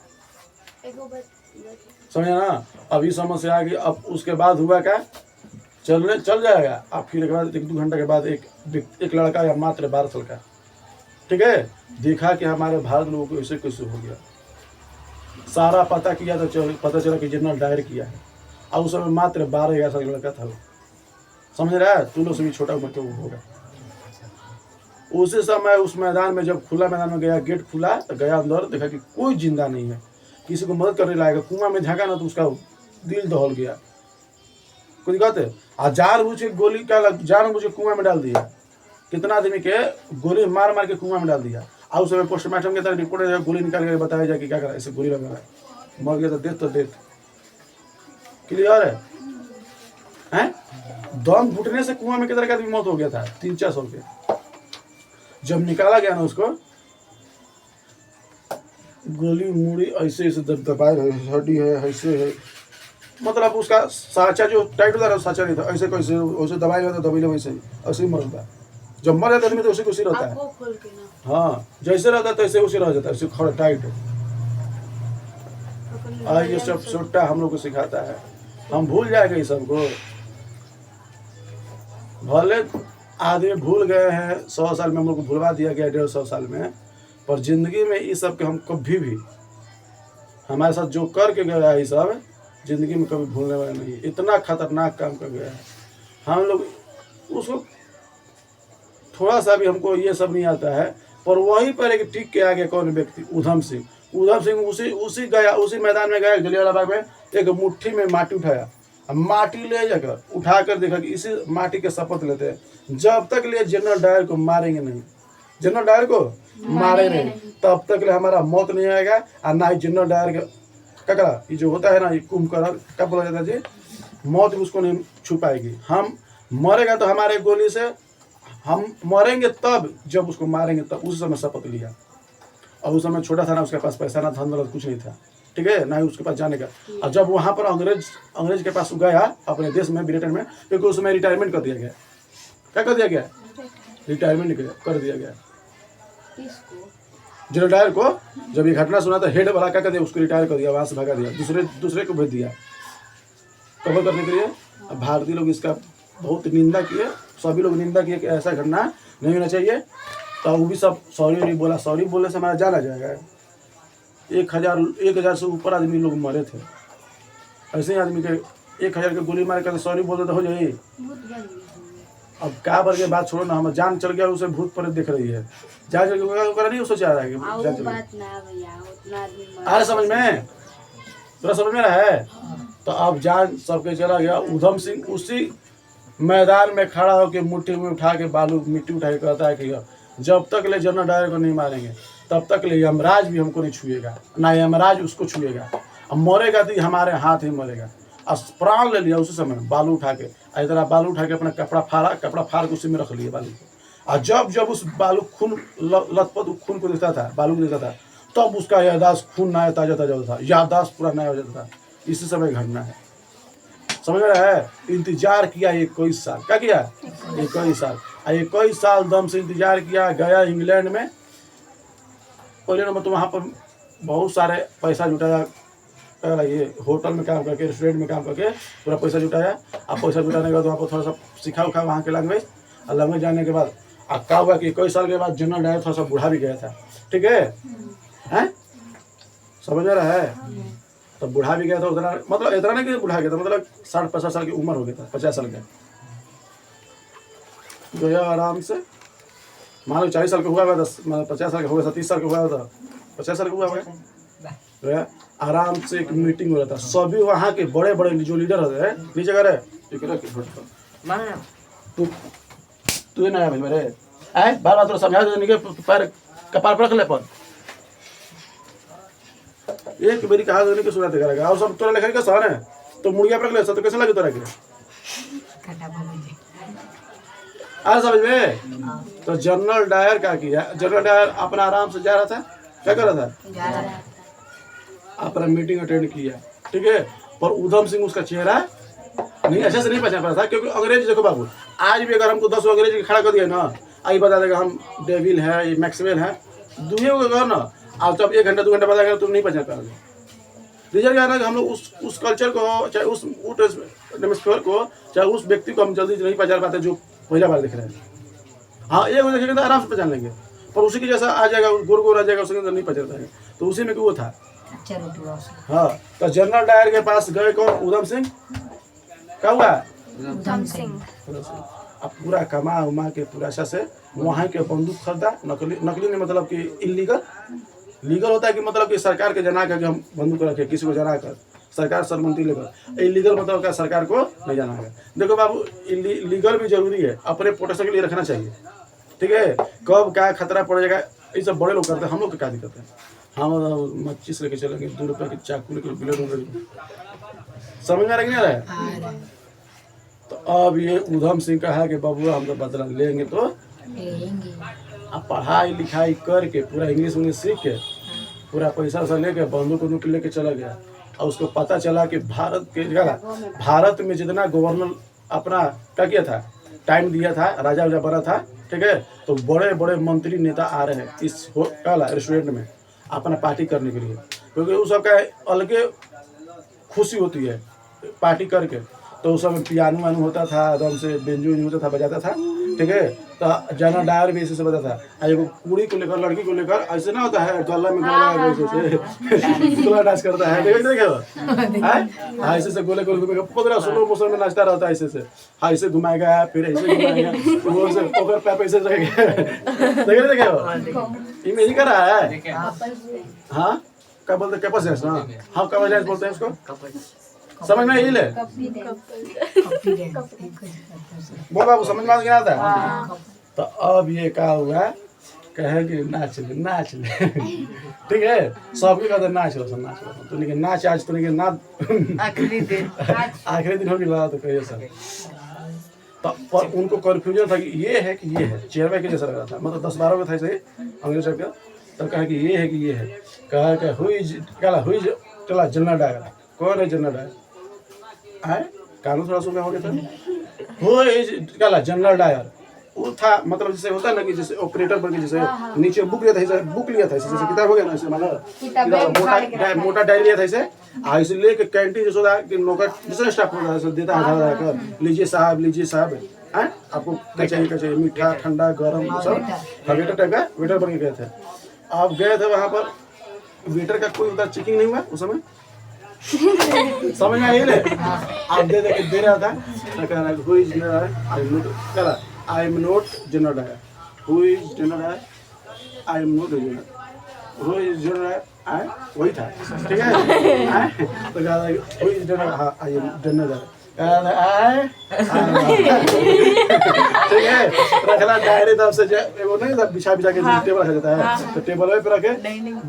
Speaker 1: समझे ना। अब ये समस्या आ गई, अब उसके बाद हुआ क्या, चल जाएगा। अब फिर एक बाद 1-2 घंटे के बाद एक लड़का या मात्र 12 साल का, ठीक है, देखा कि हमारे भारत लोगों को ऐसे कैसे हो गया। सारा पता किया तो पता चला कि जनरल डायर किया है, और उस समय मात्र 12-11 साल का लड़का था वो, समझ रहा है, तू लोग से भी छोटा उम्र के वो होगा। उसी समय उस मैदान में जब खुला मैदान में गया, गेट खुला तो गया अंदर, देखा कि कोई जिंदा नहीं है, किसी को मदद करने लायक। कुआं में झाँका ना तो उसका दिल दहल गया, कुछ कहते जानबूझ के गोली का जानबूझ के कुआं में डाल दिया, कितना आदमी के गोली मार के कुआं में डाल दिया। और उस समय पोस्टमार्टम के तरह रिपोर्ट गोली निकाल के बताया जाए कि क्या करा, ऐसे गोली लगा है, मर गया तो डेथ क्लियर है। दम घुटने से कुआं में कितना का आदमी मौत हो गया था, 300-400 के। जब निकाला गया ना उसको, गोली मुड़ी ऐसे दबाए हड्डी है, ऐसे है, मतलब उसका साचा जो टाइट होता है साचा नहीं था, ऐसे कैसे वैसे दबाई तो दबी वैसे ऐसे ही मरता, जब मर जाता है आदमी तो उसी खुशी रहता है।
Speaker 2: आपको खोल के ना
Speaker 1: हाँ जैसे रहता है तैसे उसी रह जाता है, उसी खड़ा टाइट। और ये सब छोटा हम लोग को सिखाता है, हम भूल जाएंगे इस सबको। भले आदमी भूल गए हैं, 100 साल में हम लोग को भुलवा दिया गया, 150 साल में, पर जिंदगी में इस सब के हम कभी भी हमारे साथ जो करके गया है ये सब जिंदगी में कभी भूलने वाला नहीं। इतना खतरनाक काम कर गया है, हम लोग उसको थोड़ा सा भी हमको ये सब नहीं आता है। पर वहीं पर एक टिक के आगे कौन व्यक्ति, उधम सिंह उसी गया, उसी मैदान में गया जलियांवाला बाग में, एक मुट्ठी में माटी उठाया, माटी ले जाकर उठा कर देखा कि इसी माटी के शपथ लेते हैं जब तक ले जनरल डायर को मारेंगे नहीं, जनरल डायर को मारे नहीं तब तक ले हमारा मौत नहीं आएगा। और ना ही जनरल डायर का ककड़ा ये जो होता है ना, ये कुंभकर्ण क्या बोला जाता है जी, मौत उसको नहीं छू पाएगी। हम मरेगा तो हमारे गोली से हम मरेंगे तब जब उसको मारेंगे तब। उस समय शपथ लिया, और उस समय छोटा था ना, उसके पास पैसा ना धन दौलत कुछ नहीं था, ठीक है, ना ही उसके पास जाने का। और जब वहाँ पर अंग्रेज के पास गया अपने देश में ब्रिटेन में, क्योंकि उसमें रिटायरमेंट कर दिया गया। क्या कर दिया गया? रिटायरमेंट कर दिया गया जनरल डायर को। जब ये घटना सुना तो हेड वाला क्या कर दिया, उसको रिटायर कर दिया, वहाँ से भगा दिया, दूसरे को भेज दिया कवर करने के लिए। अब भारतीय लोग इसका बहुत निंदा किए, सभी लोग निंदा किए कि ऐसा घटना नहीं होना चाहिए। तो वो भी सब सॉरी नहीं बोला, सॉरी बोलने से हमारा जाना जाएगा। 1000 से ऊपर आदमी लोग मरे थे, ऐसे ही आदमी के 1000 के गोली मार कर सॉरी बोलते तो हो जाए। अब क्या बार के बात छोड़ो ना, हम जान चल गया उसे भूत प्रेत दिख रही है, जान चल गया नहीं सोचा रहा है कि समझ में पूरा समझ में रहा है। तो अब जान सबके चला गया। उधम सिंह उसी मैदान में खड़ा होकर मुट्ठी में उठा के बालू मिट्टी उठा के कहता है कि जब तक ले जनरल डायर को नहीं मारेंगे तब तक ले यमराज भी हमको नहीं छुएगा, ना यमराज उसको छुएगा। अब मरेगा तो हमारे हाथ ही मरेगा। और प्राण ले लिया उसी समय, बालू उठा के, इतना बालू उठा के अपना कपड़ा फाड़ के उसी में रख लिया बालू को। और जब उस बालू खून लथपथ खून को देखता था, बालू को देखता था, तब उसका याददाश्त खून नया ताजा होता था, याददाश्त पूरा नया हो जाता था। इसी समय घटना है, समझ रहा है। इंतजार किया 21 साल, क्या किया 21 साल। 21 साल दम से इंतजार किया। गया इंग्लैंड में, पहले नंबर तो वहाँ पर बहुत सारे पैसा जुटाया, ये होटल में काम करके, रेस्टोरेंट में काम करके पूरा पैसा जुटाया। अब पैसा जुटाने के बाद वहाँ पर थोड़ा सा सिखा उखा वहाँ के लैंग्वेज, और लैंग्वेज जाने के बाद अब क्या हुआ कि 21 साल के बाद जनरल डायर थोड़ा सा बूढ़ा भी गया था, ठीक है, समझ रहा है। तो बूढ़ा भी गया था उतना, मतलब इतना नहीं कि बूढ़ा गया था, मतलब 60-65 साल की उम्र हो गया था, 50 साल का गया आराम से। मान लो 40 साल का हुआ, 50 साल का हो गया, 30 साल का हुआ था, 50 साल का हुआ गया। आराम से एक मीटिंग हो रहा था, सभी वहाँ के बड़े बड़े जो लीडर होते हैं नीचे कर तू ना भाई मेरे आए बार बार थोड़ा समझा दे, पैर कपार पर रख ले, पर एक मेरी कहा देने की सुनाते करेगा। और सब तोरा लिखने का सहन है तो मुड़िया पर रख ले, तो कैसे लगे तोरा के आ समझ में। तो जनरल डायर क्या किया, जनरल डायर अपना आराम से जा रहा था, क्या कर रहा था, अपना मीटिंग अटेंड किया, ठीक है। पर उधम सिंह उसका चेहरा नहीं अच्छे से नहीं पहचान पा था, क्योंकि अंग्रेज देखो बाबू, आज भी अगर हमको 10 अंग्रेज खड़ा कर दिया ना, आई बता देगा हम डेविल है, ये मैक्सवेल है, दुनिया को कहो ना, आप जब 1 घंटा 2 घंटा बताएगा तुम नहीं पहचान पाओगे। रीजन क्या है कि हम लोग उस कल्चर को, चाहे उस हेमिस्फीयर को, चाहे उस व्यक्ति को हम जल्दी नहीं पहचान पाते जो पहला बार देख रहे हैं। हाँ एक बार देखेंगे तो आराम से पहचान लेंगे, पर उसी की जैसा आ जाएगा, गोर आ जाएगा, उसके अंदर नहीं पहचान पाएंगे। तो उसी में वो था। हाँ तो जनरल डायर के पास गए कौन, उधम सिंह। क्या हुआ,
Speaker 2: उधम सिंह
Speaker 1: अब पूरा कमा उमा के पूरा अच्छा से वहाँ के बंदूक खरीदा, नकली नहीं, मतलब कि इलीगल। लीगल होता है कि मतलब कि सरकार के जना कर हम बंदूक रखे, किसी को जना कर सरकार सरमंती लेकर। इलीगल मतलब क्या, सरकार को नहीं जाना है। देखो बाबू, लीगल भी जरूरी है, अपने प्रोटेक्शन के लिए रखना चाहिए, ठीक है। कब क्या खतरा पड़ जाएगा, ये सब बड़े लोग करते हैं, हम लोग को क्या दिक्कत है। हम मच्छी लेके चलेंगे, 2 रुपये की चाकू लेकर ब्लेड, समझ में नहीं आ रहा है। तो अब ये उधम सिंह कहा कि बाबू हम तो बदला लेंगे, तो अब पढ़ाई लिखाई करके पूरा इंग्लिश सीख के पूरा पैसा लेके बंदूक लेके चला गया। और उसको पता चला कि भारत में जितना गवर्नर अपना क्या किया था, टाइम दिया था, राजा उजा बना था, ठीक है। तो बड़े बड़े मंत्री नेता आ रहे हैं इस रेस्टोरेंट में अपना पार्टी करने के लिए, क्योंकि उस सबका अलगे खुशी होती है पार्टी करके। तो उस समय पियानो वानो होता था, एकदम से बेंजो होता था, बजाता था, ठीक है। तो जनरल डायर भी ऐसे से बजाता था। एगो कुड़ी को लेकर, लड़की को लेकर ऐसे ना होता है, गला में गला लगा डांस करता है, देखे ऐसे से गोले गोले 15 16 मौसम में नाचता रहता है, ऐसे से ऐसे घुमाएगा, फिर ऐसे घुमाएगा, वो से ओकर पैप ऐसे रहेगा, देखे इमेजिन कर रहा है। हाँ क्या बोलते, कैपस है ना, हाँ कैपस बोलते हैं उसको, समझ में ले बोल बाबू, समझ में क्या आता है। तो अब ये क्या हुआ, कहे कि नाच ले ठीक है, सबके कहते नाच लो तो नहीं नाच, आज तो नहीं नाच आखिरी दिन हो गया, तो कहिए सर। तो पर उनको कन्फ्यूजन था कि ये है कि ये है, चेहरा के जैसा लग रहा था, मतलब 10-12 में था ऐसे अंग्रेज सब का। तो कहा कि ये है कि ये है, कहा कि हुई चला जनरल डायर, कौन है जनरल डायर आए, कानून थोड़ा सा हो गया था, वो जनरल डायर वो था, मतलब जैसे होता है ना कि जैसे ऑपरेटर बन के जैसे नीचे बुक लिया था, ऐसे बुक लिया था, जैसे किताब हो गया ना, ऐसे मतलब मोटा डायरी लिया था ऐसे, ऐसे लेके कैंटीन जैसे होता है कि नौकर जैसे स्टाफ होता है देता है, कर लीजिए साहब हैं, आपको क्या चाहिए मीठा ठंडा गरम सब, वेटर टाइप का वेटर बन के गए थे। आप गए थे वहाँ पर, वेटर का कोई उधर चेकिंग नहीं हुआ उस समय, समझ में आई ले, आप दे रहा था, I am not general Dyer, who is general Dyer, I am not general, who is general Dyer, वही था, ठीक है। तो हु इज जनरल, हाँ आई एम जनरल डायर, ठीक है। रखला डायरी तब से वो नहीं था, बिछा के टेबल रखा जाता है, तो टेबल पे रखे,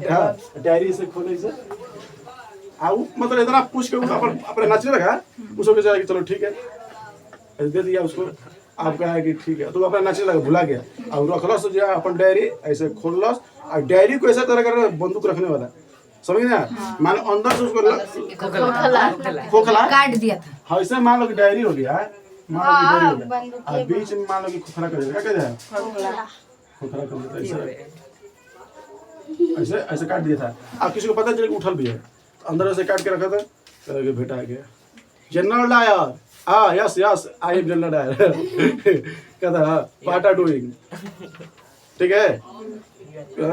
Speaker 1: हाँ डायरी से खोले से मतलब इतना पूछ के अपने नाचने लगा, उसको कहा कि चलो ठीक है दे दिया उसको। आप कहा कि ठीक है, तो अपना नाचने लगा, भुला गया और रखलस जो अपन डायरी ऐसे खोललस, और डायरी को ऐसा तरह कर बंदूक रखने वाला, समझ ना, मान अंदर से उसको खोखला
Speaker 4: काट दिया था,
Speaker 1: हाँ ऐसे मान लो कि डायरी हो गया, मान लो कि डायरी हो गया, और बीच में मान लो कि खोखला कर देगा, क्या कहते हैं खोखला कर देता है, ऐसे ऐसे काट दिया था। अब किसी को पता चले उठल भी है, अंदर से काट के रखा था, बेटा आ गया general Dyer, yes I am general Dyer, कहता है व्हाट आर डूइंग, ठीक है,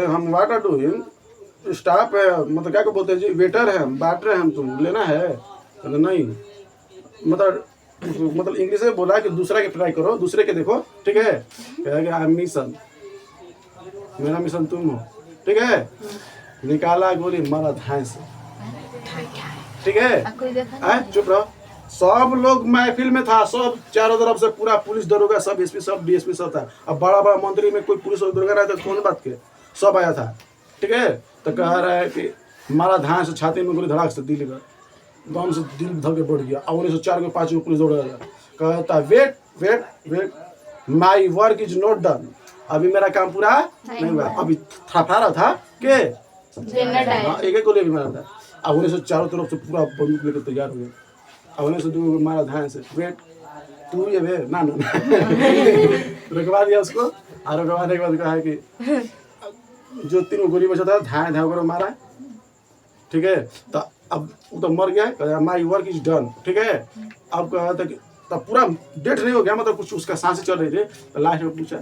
Speaker 1: हम व्हाट आर डूइंग, स्टाफ है, मतलब क्या को बोलते हैं जी, वेटर है, बाट रहे हैं हम, तुम लेना है, कहते नहीं, मतलब इंग्लिश में बोला कि दूसरा के ट्राई करो, दूसरे के देखो, ठीक है, कहेगा आई एम मिशन, मेरा मिशन तुम हो, ठीक है, निकाला गोली मारा धाए से, ठीक है, चुप रहो। सब लोग महफिल में था, सब चारों तरफ से पूरा पुलिस दरोगा सब एसपी सब डीएसपी सब था। अब बड़ा बड़ा मंत्री में कोई पुलिस और दरोगा रहता कौन बात के, सब आया था, ठीक है। तो कह रहा है कि मारा धान से छाती में गोली धड़ाक से दिल का गाँव से दिल धर के बढ़ गया, और 4 को 5 को पुलिस दौड़ गया। कहता wait my work is not done, अभी मेरा काम पूरा नहीं हुआ, अभी थरथरा रहा था के एक गोली भी मारा था, अब उन्हें से चारों तरफ से पूरा बंदूक लेकर तैयार हो गया, अब उन्हें से 2 मारा धान से, वेट तू ये वे ना रुकवा दिया उसको, और रुकवाने के बाद कहा है कि जो 3 गोली बचा था धाए कर मारा, ठीक है। तो अब वो तो मर गया, माई वर्क इज डन, ठीक है। अब कहा था कि तब पूरा डेथ नहीं हो गया, मतलब कुछ उसका सांसें चल रही थी। तो लास्ट में पूछा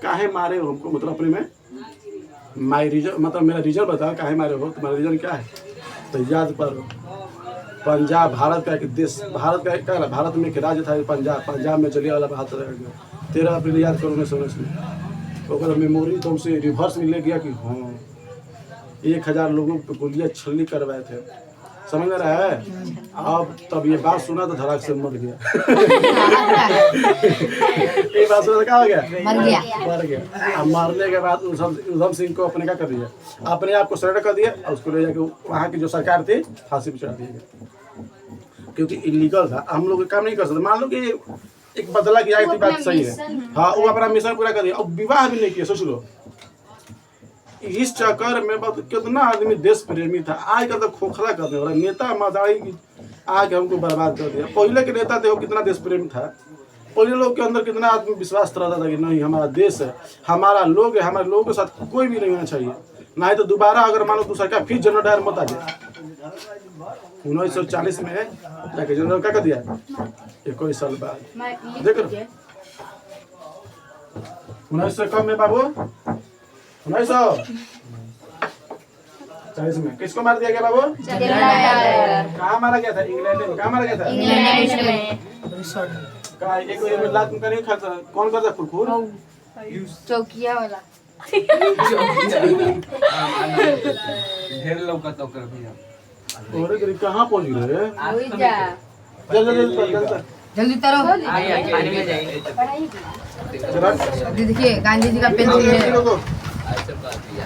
Speaker 1: काहे मारे हो हमको, मतलब अपने में माई रीजन, मतलब मेरा रीजन बताओ काहे मारे हो, तुम्हारा रीजन क्या है। तो याद पर पंजाब भारत का एक देश, भारत का क्या है, भारत में एक राज्य था पंजाब में जलियांवाला बाग रह गया 13 अप्रैल याद करो 1919 में। तो अगर मेमोरी तो हमसे रिवर्स में ले गया कि हाँ 1000 लोगों पे गोलियां छलनी करवाए थे, समझ में रहा है। अब तब ये बात सुना तो धड़ाक से मर गया ये बात सुना तो क्या हो गया, मर गया। अब मरने के बाद उधम सिंह को अपने क्या कर दिया, अपने आप को सरेंडर कर दिया और उसको ले जाके वहाँ की जो सरकार थी फांसी पे चढ़ा दिया गया, क्योंकि इलीगल था, हम लोग काम नहीं कर सकते। मान लो कि एक बदला की आई थी, बात सही है, हाँ वो अपना मिशन पूरा कर दिया, अब विवाह भी नहीं किया। सोच लो इस चक्कर में कितना आदमी देश प्रेमी था, आज का तो खोखला करने वाला नेता मदारी आके हमको बर्बाद कर दिया। पहले के नेता देखो कितना देश प्रेमी था, पहले लोग के अंदर कितना आत्मविश्वास रहता था कि नहीं हमारा देश है, हमारा लोग है, हमारे लोगों के साथ कोई भी नहीं होना चाहिए, नहीं तो दोबारा अगर मान लो दूसरा का फिर जनरल डायर मत आ जाए। 1940 में जाके जनरल क्या कर दिया 21 साल बाद देख 1900 कब में बाबू 1940 में किसको मार दिया गया बाबू? कहाँ मारा गया था? इंग्लैंड में। कहाँ मारा गया था? कहाँ एक लात में नहीं खाता कौन करता खुरखुर?
Speaker 2: चौकिया वाला
Speaker 3: ढेर लौका तो कर भैया
Speaker 1: अरे तेरी कहाँ पहुँच गए?
Speaker 2: वही जा
Speaker 1: चल
Speaker 4: जल्दी करो।
Speaker 3: आइए खाने में जाइए
Speaker 2: पढ़ाई
Speaker 4: देखिए गांधी जी का पेंसिल है।
Speaker 1: चल
Speaker 3: अच्छा बात है